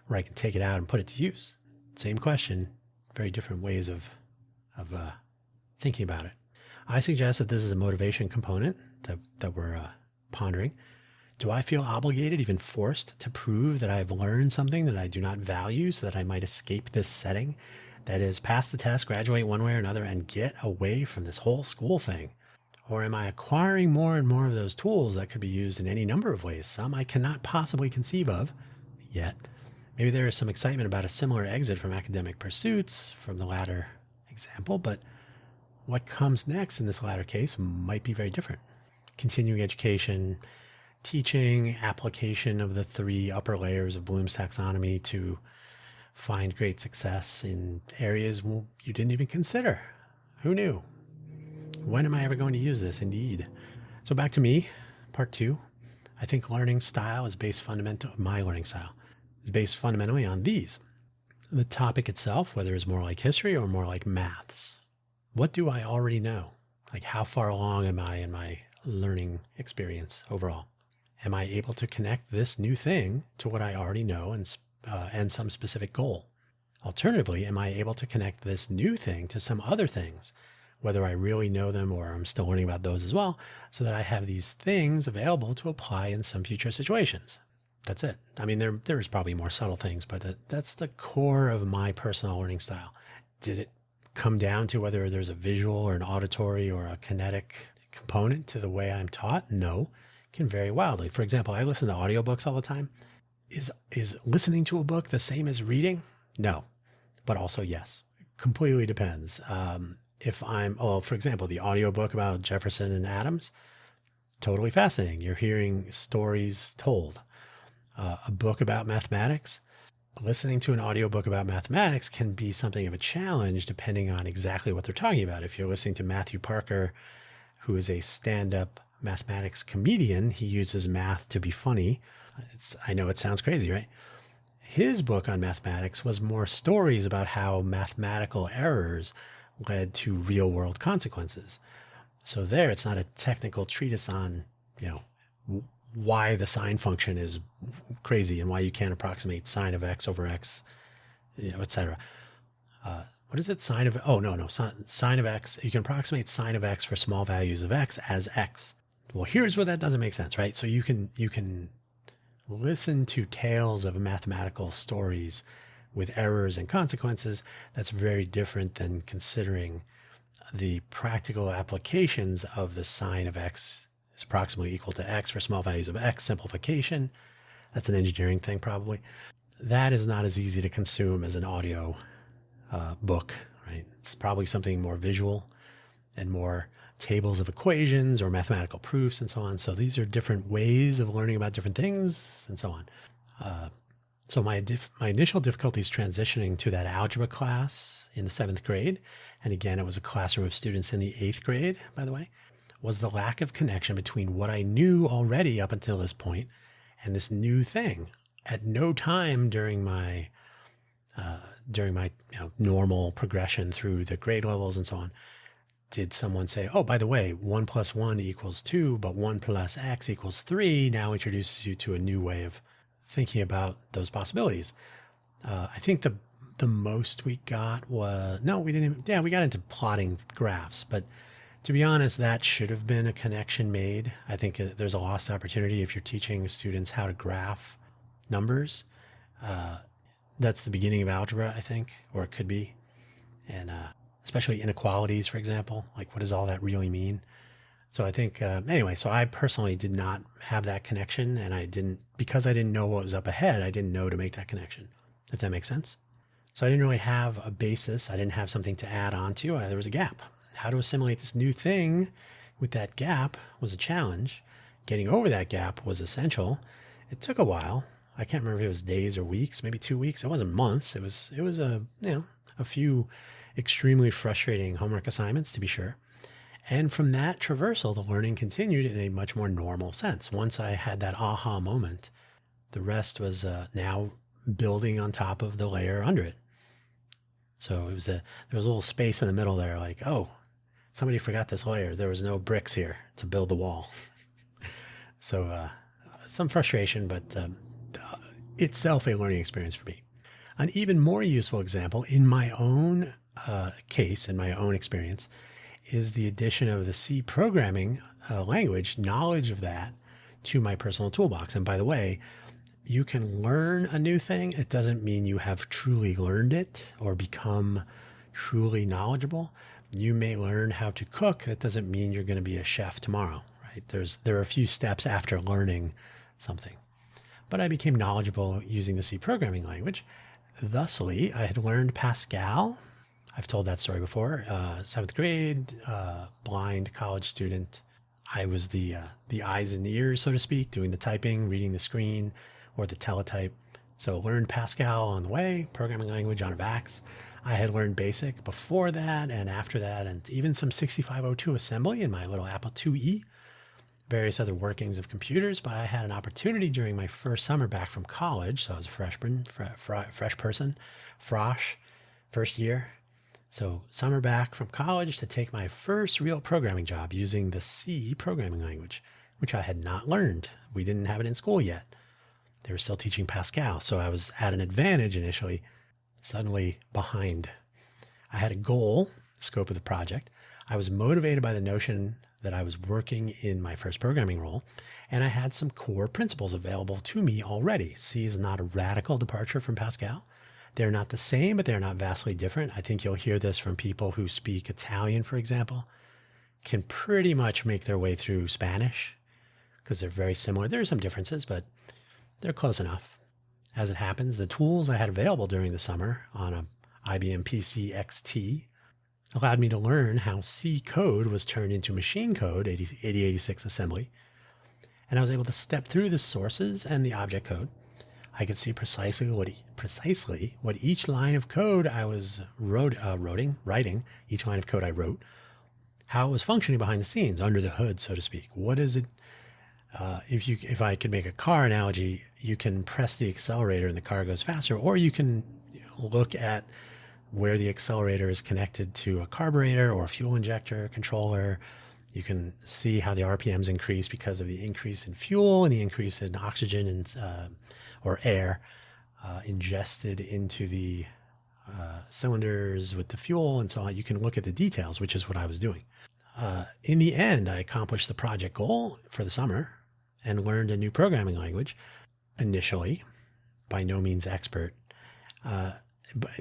where I can take it out and put it to use? Same question, very different ways of of thinking about it. I suggest that this is a motivation component that we're pondering. Do I feel obligated, even forced, to prove that I've learned something that I do not value so that I might escape this setting? That is, pass the test, graduate one way or another, and get away from this whole school thing? Or am I acquiring more and more of those tools that could be used in any number of ways, some I cannot possibly conceive of yet? Maybe there is some excitement about a similar exit from academic pursuits from the latter example, but what comes next in this latter case might be very different. Continuing education, teaching, application of the 3 upper layers of Bloom's taxonomy to find great success in areas you didn't even consider. Who knew? When am I ever going to use this? Indeed. So back to me, part 2. I think learning style is based my learning style is based fundamentally on these. The topic itself, whether it's more like history or more like maths. What do I already know? Like, how far along am I in my learning experience overall? Am I able to connect this new thing to what I already know and some specific goal? Alternatively, am I able to connect this new thing to some other things, whether I really know them or I'm still learning about those as well, so that I have these things available to apply in some future situations? That's it. I mean, there is probably more subtle things, but that's the core of my personal learning style. Did it come down to whether there's a visual or an auditory or a kinetic component to the way I'm taught? No. It can vary wildly. For example, I listen to audiobooks all the time. Is listening to a book the same as reading? No, but also yes. It completely depends. For example, the audiobook about Jefferson and Adams, totally fascinating. You're hearing stories told. A book about mathematics, listening to an audiobook about mathematics can be something of a challenge depending on exactly what they're talking about. If you're listening to Matthew Parker, who is a stand-up mathematics comedian, he uses math to be funny. I know it sounds crazy, right? His book on mathematics was more stories about how mathematical errors led to real-world consequences. So there, it's not a technical treatise on, why the sine function is crazy and why you can't approximate sine of x over x, etc. What is it? Sine of x. You can approximate sine of x for small values of x as x. Well, here's where that doesn't make sense, right? So you can listen to tales of mathematical stories with errors and consequences. That's very different than considering the practical applications of the sine of x is approximately equal to x for small values of x simplification. That's an engineering thing, probably. That is not as easy to consume as an audio book, right? It's probably something more visual and more tables of equations or mathematical proofs and so on. So these are different ways of learning about different things and so on. So my initial difficulties transitioning to that algebra class in the 7th grade, and again, it was a classroom of students in the 8th grade, by the way, was the lack of connection between what I knew already up until this point and this new thing. At no time during my normal progression through the grade levels and so on did someone say, oh, by the way, 1 + 1 = 2, but 1 + x = 3 now introduces you to a new way of thinking about those possibilities. I think the most we got was, we got into plotting graphs, but to be honest, that should have been a connection made. I think there's a lost opportunity if you're teaching students how to graph numbers. That's the beginning of algebra, I think, or it could be. And especially inequalities, for example, like what does all that really mean? So I think, so I personally did not have that connection, and because I didn't know what was up ahead, I didn't know to make that connection, if that makes sense. So I didn't really have a basis. I didn't have something to add on to. There was a gap. How to assimilate this new thing with that gap was a challenge. Getting over that gap was essential. It took a while. I can't remember if it was days or weeks, maybe 2 weeks. It wasn't months. It was a few extremely frustrating homework assignments, to be sure. And from that traversal, the learning continued in a much more normal sense. Once I had that aha moment, the rest was now building on top of the layer under it. So there was a little space in the middle there, like, oh, somebody forgot this layer. There was no bricks here to build the wall. So some frustration, but itself a learning experience for me. An even more useful example in my own case, in my own experience, is the addition of the C programming language, knowledge of that, to my personal toolbox. And by the way, you can learn a new thing. It doesn't mean you have truly learned it or become truly knowledgeable. You may learn how to cook. That doesn't mean you're going to be a chef tomorrow, right? There are a few steps after learning something. But I became knowledgeable using the C programming language. Thusly, I had learned Pascal. I've told that story before. 7th grade, blind college student. I was the eyes and ears, so to speak, doing the typing, reading the screen, or the teletype. So learned Pascal on the way, programming language on VAX. I had learned BASIC before that and after that, and even some 6502 assembly in my little Apple IIe, various other workings of computers. But I had an opportunity during my first summer back from college. So I was a freshman, fresh person, frosh, first year. So summer back from college to take my first real programming job using the C programming language, which I had not learned. We didn't have it in school yet. They were still teaching Pascal. So I was at an advantage initially, suddenly behind. I had a goal, scope of the project. I was motivated by the notion that I was working in my first programming role, and I had some core principles available to me already. C is not a radical departure from Pascal. They're not the same, but they're not vastly different. I think you'll hear this from people who speak Italian, for example, can pretty much make their way through Spanish because they're very similar. There are some differences, but they're close enough. As it happens, the tools I had available during the summer on a IBM PC XT allowed me to learn how C code was turned into machine code, 8086 assembly. And I was able to step through the sources and the object code. I could see precisely what each line of code I was writing, each line of code I wrote, how it was functioning behind the scenes, under the hood, so to speak. What is it? If I could make a car analogy, you can press the accelerator and the car goes faster, or you can look at where the accelerator is connected to a carburetor or a fuel injector controller. You can see how the RPMs increase because of the increase in fuel and the increase in oxygen and or air ingested into the cylinders with the fuel and so on. You can look at the details, which is what I was doing. In the end, I accomplished the project goal for the summer and learned a new programming language, initially, by no means expert,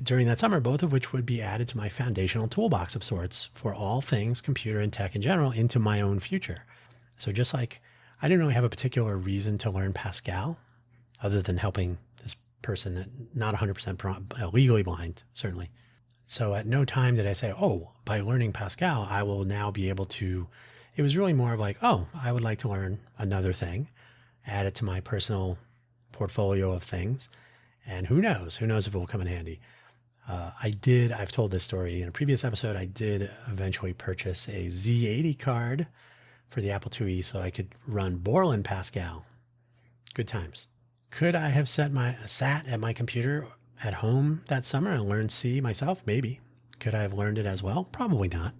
during that summer, both of which would be added to my foundational toolbox of sorts for all things computer and tech in general into my own future. So just like I didn't really have a particular reason to learn Pascal, other than helping this person not 100% legally blind, certainly. So at no time did I say, oh, by learning Pascal, I will now be able to, it was really more of like, oh, I would like to learn another thing, add it to my personal portfolio of things. And who knows if it will come in handy. I've told this story in a previous episode, I did eventually purchase a Z80 card for the Apple IIe so I could run Borland Pascal. Good times. Could I have sat at my computer at home that summer and learned C myself? Maybe. Could I have learned it as well? Probably not.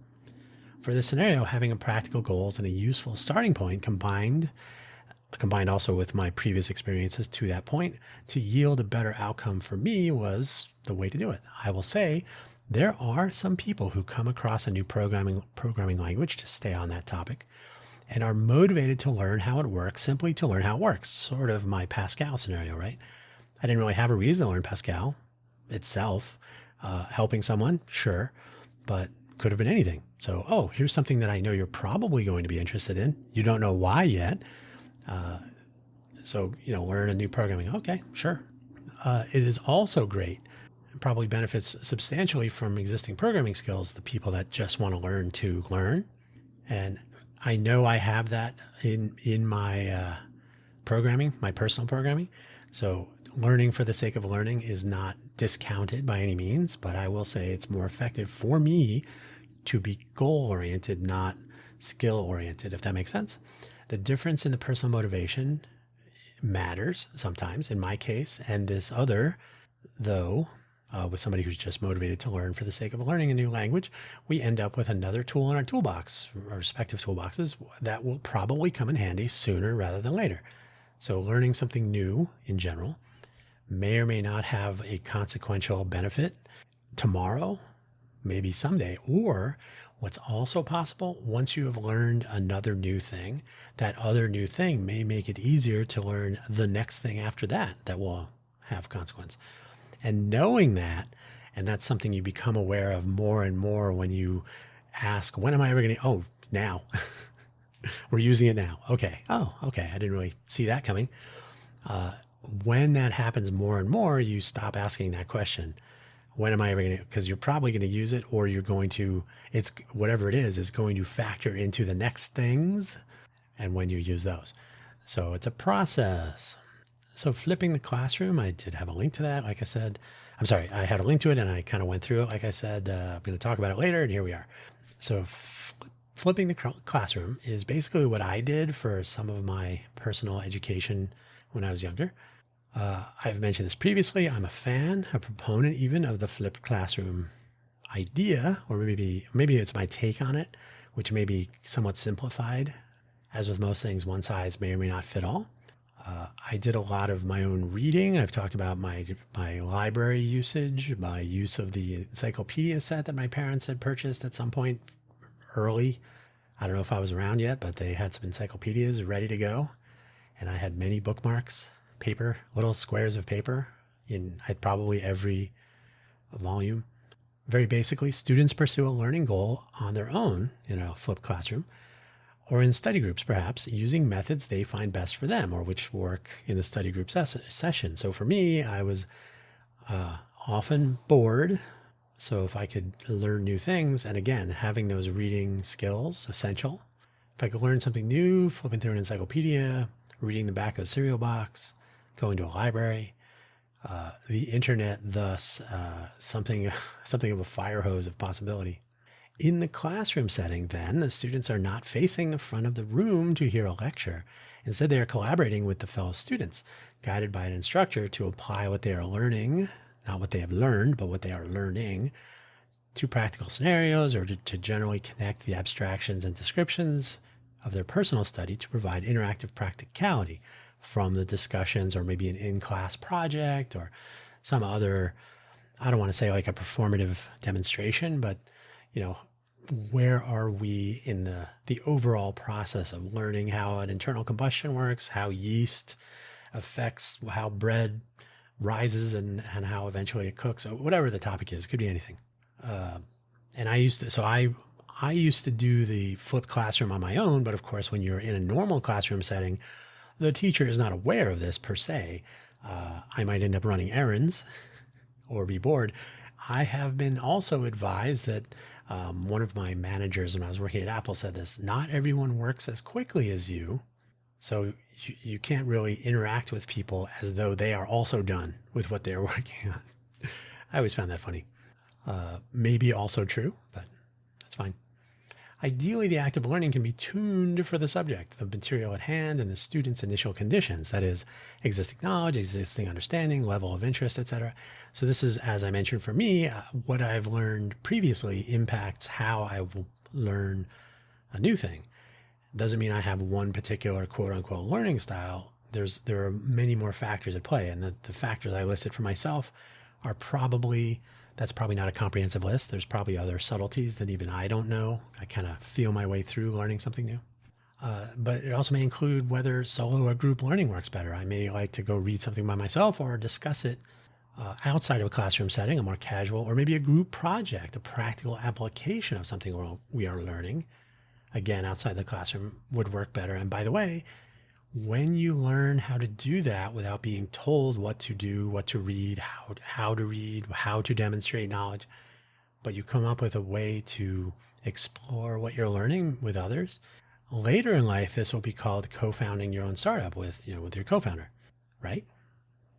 For this scenario, having a practical goals and a useful starting point combined also with my previous experiences to that point to yield a better outcome for me was the way to do it. I will say there are some people who come across a new programming language, to stay on that topic, and are motivated to learn how it works, simply to learn how it works. Sort of my Pascal scenario, right? I didn't really have a reason to learn Pascal itself. Helping someone, sure, but could have been anything. So, oh, here's something that I know you're probably going to be interested in. You don't know why yet. So, learn a new programming. Okay, sure. It is also great and probably benefits substantially from existing programming skills, the people that just want to learn. And I know I have that in my programming, my personal programming. So learning for the sake of learning is not discounted by any means, but I will say it's more effective for me to be goal-oriented, not skill-oriented, if that makes sense. The difference in the personal motivation matters sometimes in my case, and this other, though, with somebody who's just motivated to learn for the sake of learning a new language, we end up with another tool in our toolbox, our respective toolboxes, that will probably come in handy sooner rather than later. So learning something new in general may or may not have a consequential benefit tomorrow, maybe someday. Or what's also possible, once you have learned another new thing, that other new thing may make it easier to learn the next thing after that that will have consequence. And knowing that, and that's something you become aware of more and more when you ask, when am I ever going to, oh, now. We're using it now. Okay. Oh, okay. I didn't really see that coming. When that happens more and more, you stop asking that question. When am I ever going to, because you're probably going to use it, or you're going to, it's whatever it is going to factor into the next things and when you use those. So it's a process. So flipping the classroom, I did have a link to that. Like I said, I'm sorry, I had a link to it and I kind of went through it. Like I said, I'm going to talk about it later, and here we are. So flipping the classroom is basically what I did for some of my personal education when I was younger. I've mentioned this previously. I'm a fan, a proponent even of the flipped classroom idea, or maybe it's my take on it, which may be somewhat simplified. As with most things, one size may or may not fit all. I did a lot of my own reading. I've talked about my library usage, my use of the encyclopedia set that my parents had purchased at some point early. I don't know if I was around yet, but they had some encyclopedias ready to go. And I had many bookmarks, paper, little squares of paper in probably every volume. Very basically, students pursue a learning goal on their own in a flipped classroom, or in study groups, perhaps, using methods they find best for them or which work in the study group session. So for me, I was often bored. So if I could learn new things, and again, having those reading skills, essential. If I could learn something new, flipping through an encyclopedia, reading the back of a cereal box, going to a library, the internet, thus something of a fire hose of possibility. In the classroom setting, then, the students are not facing the front of the room to hear a lecture. Instead, they are collaborating with the fellow students, guided by an instructor to apply what they are learning, not what they have learned, but what they are learning, to practical scenarios, or to generally connect the abstractions and descriptions of their personal study to provide interactive practicality from the discussions, or maybe an in-class project or some other, I don't want to say like a performative demonstration, but where are we in the overall process of learning how an internal combustion works, how yeast affects how bread rises and how eventually it cooks, or whatever the topic is. It could be anything. And I used to do the flipped classroom on my own, but of course, when you're in a normal classroom setting, the teacher is not aware of this per se. I might end up running errands or be bored. I have been also advised that one of my managers when I was working at Apple said this: not everyone works as quickly as you. So you can't really interact with people as though they are also done with what they're working on. I always found that funny. Maybe also true, but that's fine. Ideally, the act of learning can be tuned for the subject, the material at hand, and the student's initial conditions, that is, existing knowledge, existing understanding, level of interest, etc. So this is, as I mentioned, for me, what I've learned previously impacts how I will learn a new thing. Doesn't mean I have one particular quote-unquote learning style. There are many more factors at play, and the factors I listed for myself are that's probably not a comprehensive list. There's probably other subtleties that even I don't know. I kind of feel my way through learning something new. But it also may include whether solo or group learning works better. I may like to go read something by myself or discuss it outside of a classroom setting, a more casual, or maybe a group project, a practical application of something we are learning. Again, outside the classroom would work better. And by the way, when you learn how to do that without being told what to do, what to read, how to read, how to demonstrate knowledge, but you come up with a way to explore what you're learning with others, later in life, this will be called co-founding your own startup with your co-founder, right?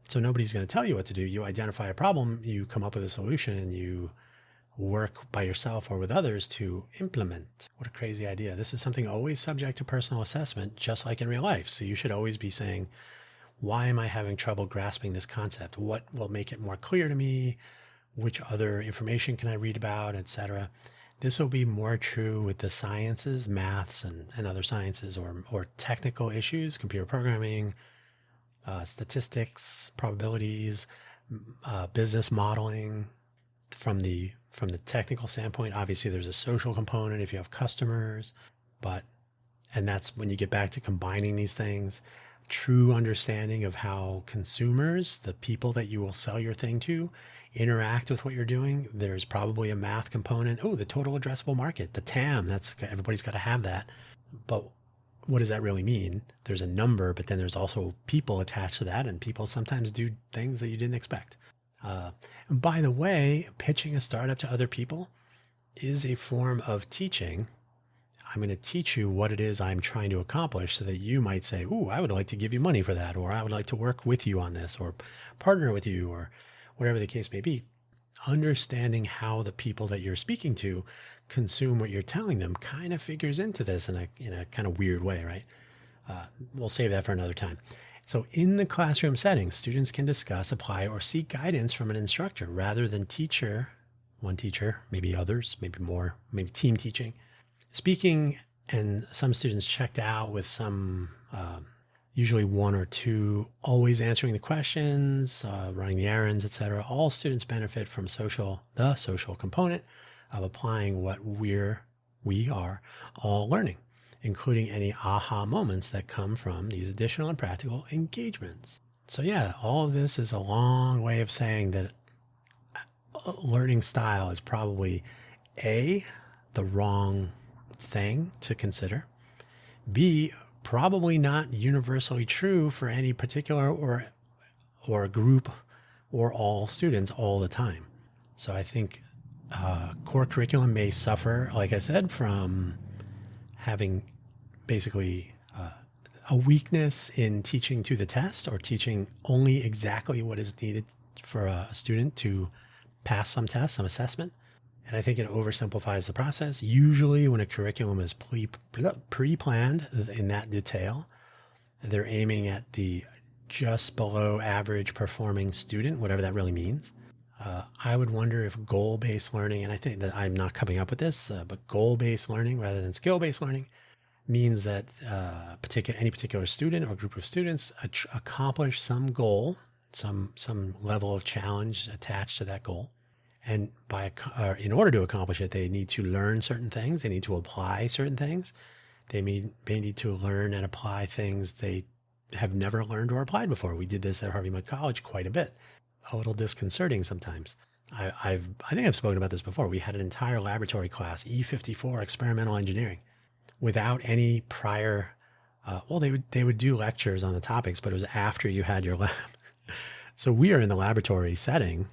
So nobody's going to tell you what to do. You identify a problem, you come up with a solution, and you work by yourself or with others to implement. What a crazy idea. This is something always subject to personal assessment, just like in real life. So you should always be saying, why am I having trouble grasping this concept? What will make it more clear to me? Which other information can I read about, etc.? This will be more true with the sciences, maths, and other sciences, or technical issues, computer programming, statistics, probabilities, business modeling, from the technical standpoint, obviously there's a social component if you have customers, and that's when you get back to combining these things, true understanding of how consumers, the people that you will sell your thing to, interact with what you're doing. There's probably a math component. Oh, the total addressable market, the TAM, that's everybody's got to have that. But what does that really mean? There's a number, but then there's also people attached to that, and people sometimes do things that you didn't expect. And by the way, pitching a startup to other people is a form of teaching. I'm going to teach you what it is I'm trying to accomplish so that you might say, ooh, I would like to give you money for that, or I would like to work with you on this, or partner with you, or whatever the case may be. Understanding how the people that you're speaking to consume what you're telling them kind of figures into this in a kind of weird way, right? We'll save that for another time. So in the classroom setting, students can discuss, apply, or seek guidance from an instructor rather than one teacher, maybe others, maybe more, maybe team teaching. Speaking, and some students checked out with some, usually one or two, always answering the questions, running the errands, etc. All students benefit from the social component of applying what we are all learning, including any aha moments that come from these additional and practical engagements. So yeah, all of this is a long way of saying that learning style is probably A, the wrong thing to consider, B, probably not universally true for any particular or group or all students all the time. So I think core curriculum may suffer, like I said, from having basically a weakness in teaching to the test, or teaching only exactly what is needed for a student to pass some test, some assessment. And I think it oversimplifies the process. Usually when a curriculum is pre-planned in that detail, they're aiming at the just below average performing student, whatever that really means. I would wonder if goal-based learning, and I think that I'm not coming up with this, but goal-based learning rather than skill-based learning means that any particular student or group of students accomplish some goal, some level of challenge attached to that goal. And in order to accomplish it, they need to learn certain things. They need to apply certain things. They may need to learn and apply things they have never learned or applied before. We did this at Harvey Mudd College quite a bit. A little disconcerting sometimes. I think I've spoken about this before. We had an entire laboratory class, E54, experimental engineering, without any prior. They would do lectures on the topics, but it was after you had your lab. So we are in the laboratory setting,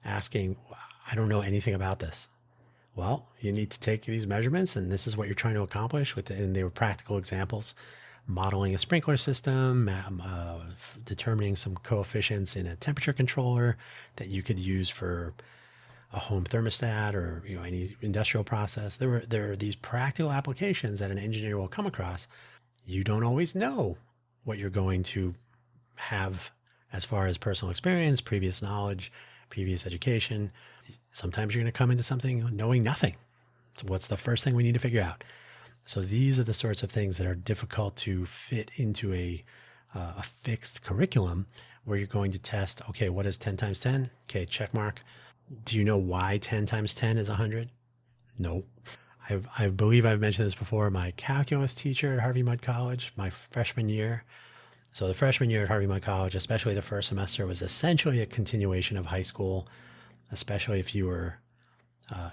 asking, I don't know anything about this. Well, you need to take these measurements, and this is what you're trying to accomplish and they were practical examples, modeling a sprinkler system, determining some coefficients in a temperature controller that you could use for a home thermostat or any industrial process. There are these practical applications that an engineer will come across. You don't always know what you're going to have as far as personal experience, previous knowledge, previous education. Sometimes you're going to come into something knowing nothing. So what's the first thing we need to figure out? So these are the sorts of things that are difficult to fit into a fixed curriculum where you're going to test, okay, what is 10 times 10? Okay, check mark. Do you know why 10 times 10 is 100? No. I believe I've mentioned this before. My calculus teacher at Harvey Mudd College, my freshman year. So the freshman year at Harvey Mudd College, especially the first semester, was essentially a continuation of high school, especially if you were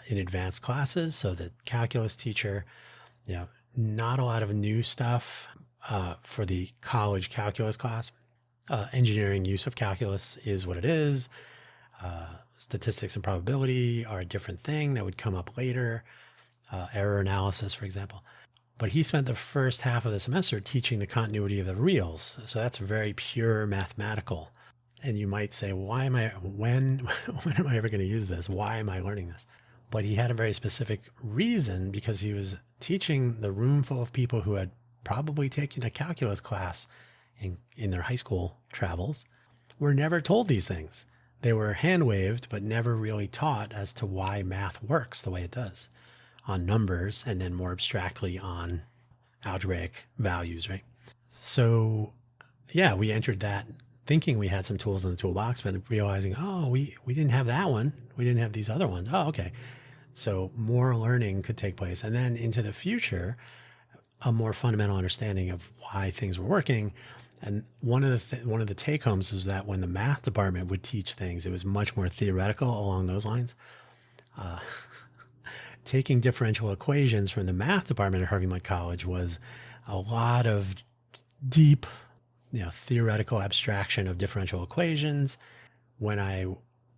in advanced classes. So the calculus teacher, not a lot of new stuff for the college calculus class. Engineering use of calculus is what it is. Statistics and probability are a different thing that would come up later. Error analysis, for example. But he spent the first half of the semester teaching the continuity of the reals. So that's very pure mathematical. And you might say, when am I ever going to use this? Why am I learning this? But he had a very specific reason, because he was teaching the room full of people who had probably taken a calculus class in their high school travels, were never told these things. They were hand-waved, but never really taught as to why math works the way it does on numbers, and then more abstractly on algebraic values, right? So yeah, we entered that thinking we had some tools in the toolbox, but realizing, oh, we didn't have that one. We didn't have these other ones. Oh, okay. So more learning could take place. And then into the future, a more fundamental understanding of why things were working. And one of the take homes was that when the math department would teach things, it was much more theoretical along those lines. Taking differential equations from the math department at Harvey Mudd College was a lot of deep, theoretical abstraction of differential equations. When I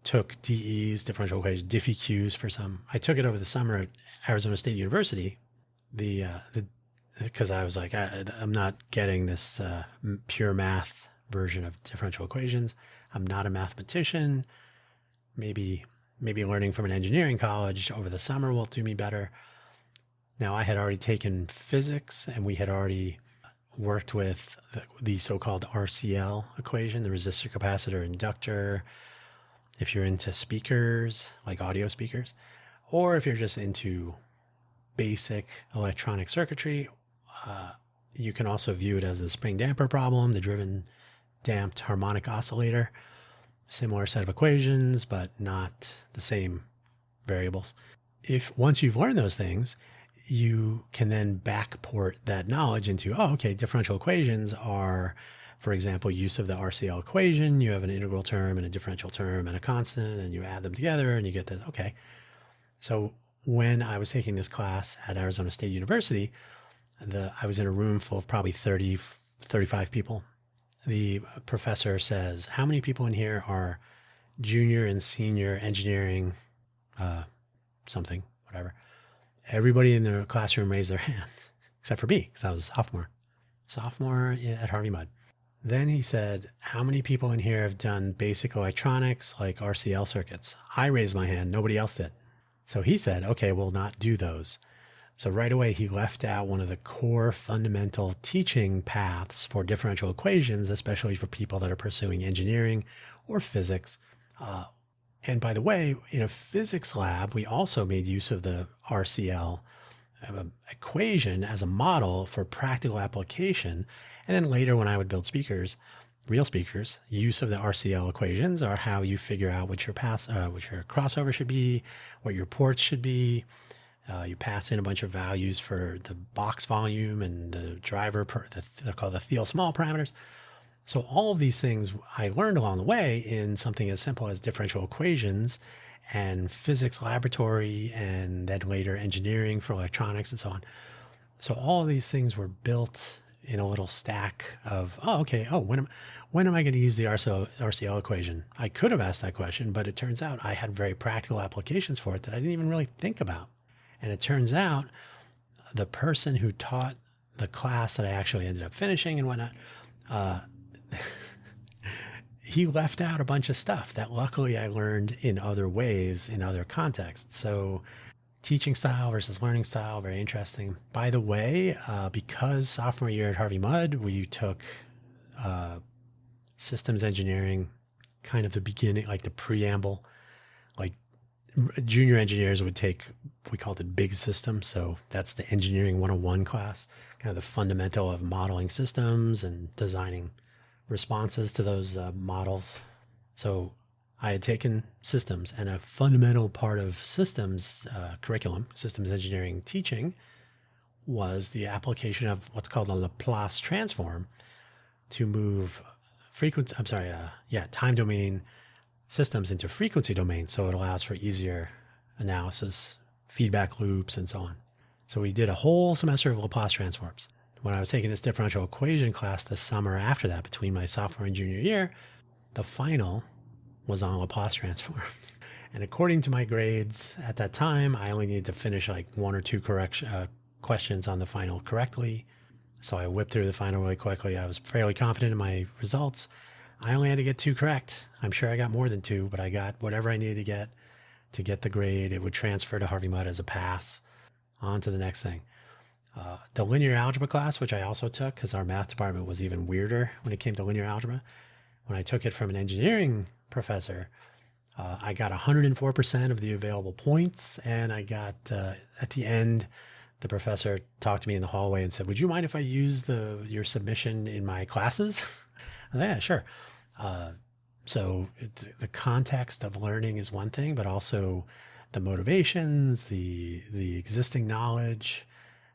took DEs, differential equations, diffie-Qs I took it over the summer at Arizona State University. Because I was like, I'm not getting this pure math version of differential equations. I'm not a mathematician. Maybe learning from an engineering college over the summer will do me better. Now, I had already taken physics, and we had already worked with the so-called RCL equation, the resistor, capacitor, inductor. If you're into speakers, like audio speakers, or if you're just into basic electronic circuitry, you can also view it as the spring damper problem, the driven damped harmonic oscillator. Similar set of equations, but not the same variables. Once you've learned those things, you can then backport that knowledge into, differential equations are, for example, use of the RCL equation. You have an integral term and a differential term and a constant, and you add them together and you get this. Okay. So when I was taking this class at Arizona State University, I was in a room full of probably 30, 35 people. The professor says, how many people in here are junior and senior engineering, something, whatever? Everybody in the classroom raised their hand, except for me, because I was a sophomore at Harvey Mudd. Then he said, how many people in here have done basic electronics like RCL circuits? I raised my hand. Nobody else did. So he said, okay, we'll not do those. So right away, he left out one of the core fundamental teaching paths for differential equations, especially for people that are pursuing engineering or physics. And by the way, in a physics lab, we also made use of the RCL equation as a model for practical application. And then later, when I would build speakers, real speakers, use of the RCL equations are how you figure out what your crossover should be, what your ports should be. You pass in a bunch of values for the box volume and the driver, they're called the Thiel small parameters. So all of these things I learned along the way in something as simple as differential equations and physics laboratory, and then later engineering for electronics and so on. So all of these things were built in a little stack of, when am I going to use the RCL equation? I could have asked that question, but it turns out I had very practical applications for it that I didn't even really think about. And it turns out the person who taught the class that I actually ended up finishing and whatnot, he left out a bunch of stuff that luckily I learned in other ways, in other contexts. So teaching style versus learning style, very interesting. By the way, because sophomore year at Harvey Mudd, we took systems engineering, kind of the beginning, like the preamble, like junior engineers would take, we called it big systems. So that's the engineering 101 class, kind of the fundamental of modeling systems and designing responses to those models. So I had taken systems, and a fundamental part of systems curriculum, systems engineering teaching, was the application of what's called a Laplace transform to move time domain systems into frequency domain. So it allows for easier analysis, feedback loops, and so on. So we did a whole semester of Laplace transforms. When I was taking this differential equation class the summer after that, between my sophomore and junior year, the final was on Laplace transform. And according to my grades at that time, I only needed to finish like one or two questions on the final correctly. So I whipped through the final really quickly. I was fairly confident in my results. I only had to get 2 correct. I'm sure I got more than 2, but I got whatever I needed to get the grade. It would transfer to Harvey Mudd as a pass. On to the next thing. The linear algebra class, which I also took because our math department was even weirder when it came to linear algebra. When I took it from an engineering professor, I got 104% of the available points. And I got, at the end, the professor talked to me in the hallway and said, would you mind if I use your submission in my classes? Yeah, sure. So the context of learning is one thing, but also the motivations, the existing knowledge,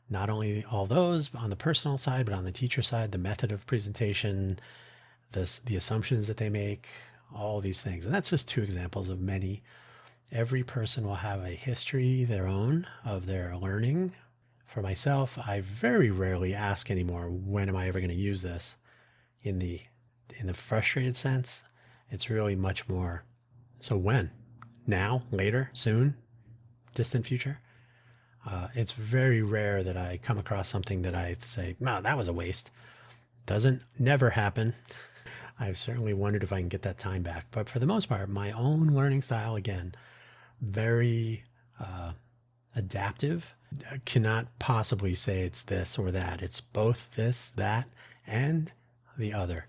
not only all those on the personal side, but on the teacher side, the method of presentation, the assumptions that they make, all these things. And that's just two examples of many. Every person will have a history, their own, of their learning. For myself, I very rarely ask anymore, when am I ever going to use this? In the frustrated sense, it's really much more, so when? Now? Later? Soon? Distant future? It's very rare that I come across something that I say, wow, that was a waste. Never happen. I've certainly wondered if I can get that time back. But for the most part, my own learning style, again, very adaptive. I cannot possibly say it's this or that. It's both this, that, and the other.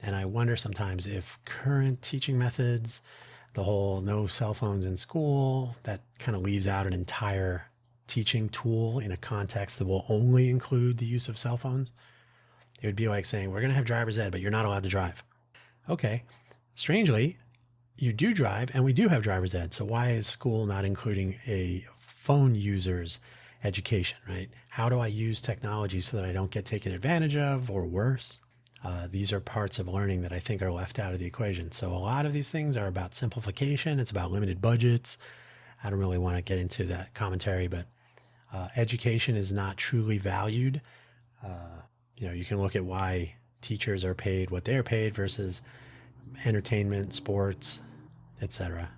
And I wonder sometimes if current teaching methods, the whole no cell phones in school, that kind of leaves out an entire teaching tool in a context that will only include the use of cell phones. It would be like saying, we're going to have driver's ed, but you're not allowed to drive. Okay. Strangely, you do drive and we do have driver's ed. So why is school not including a phone user's education, right? How do I use technology so that I don't get taken advantage of or worse? These are parts of learning that I think are left out of the equation. So a lot of these things are about simplification. It's about limited budgets. I don't really want to get into that commentary, but education is not truly valued. You can look at why teachers are paid what they're paid versus entertainment, sports, etc.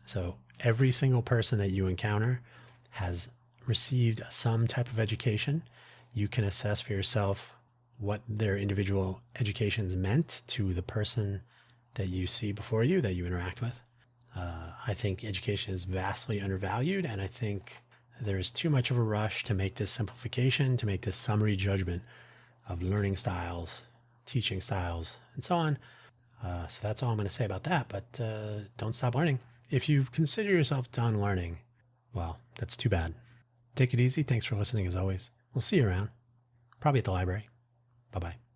So every single person that you encounter has received some type of education. You can assess for yourself what their individual education's meant to the person that you see before you, that you interact with. I think education is vastly undervalued, and I think there's too much of a rush to make this simplification, to make this summary judgment of learning styles, teaching styles, and so on. So that's all I'm going to say about that, but don't stop learning. If you consider yourself done learning, well, that's too bad. Take it easy. Thanks for listening as always. We'll see you around, probably at the library. Bye-bye.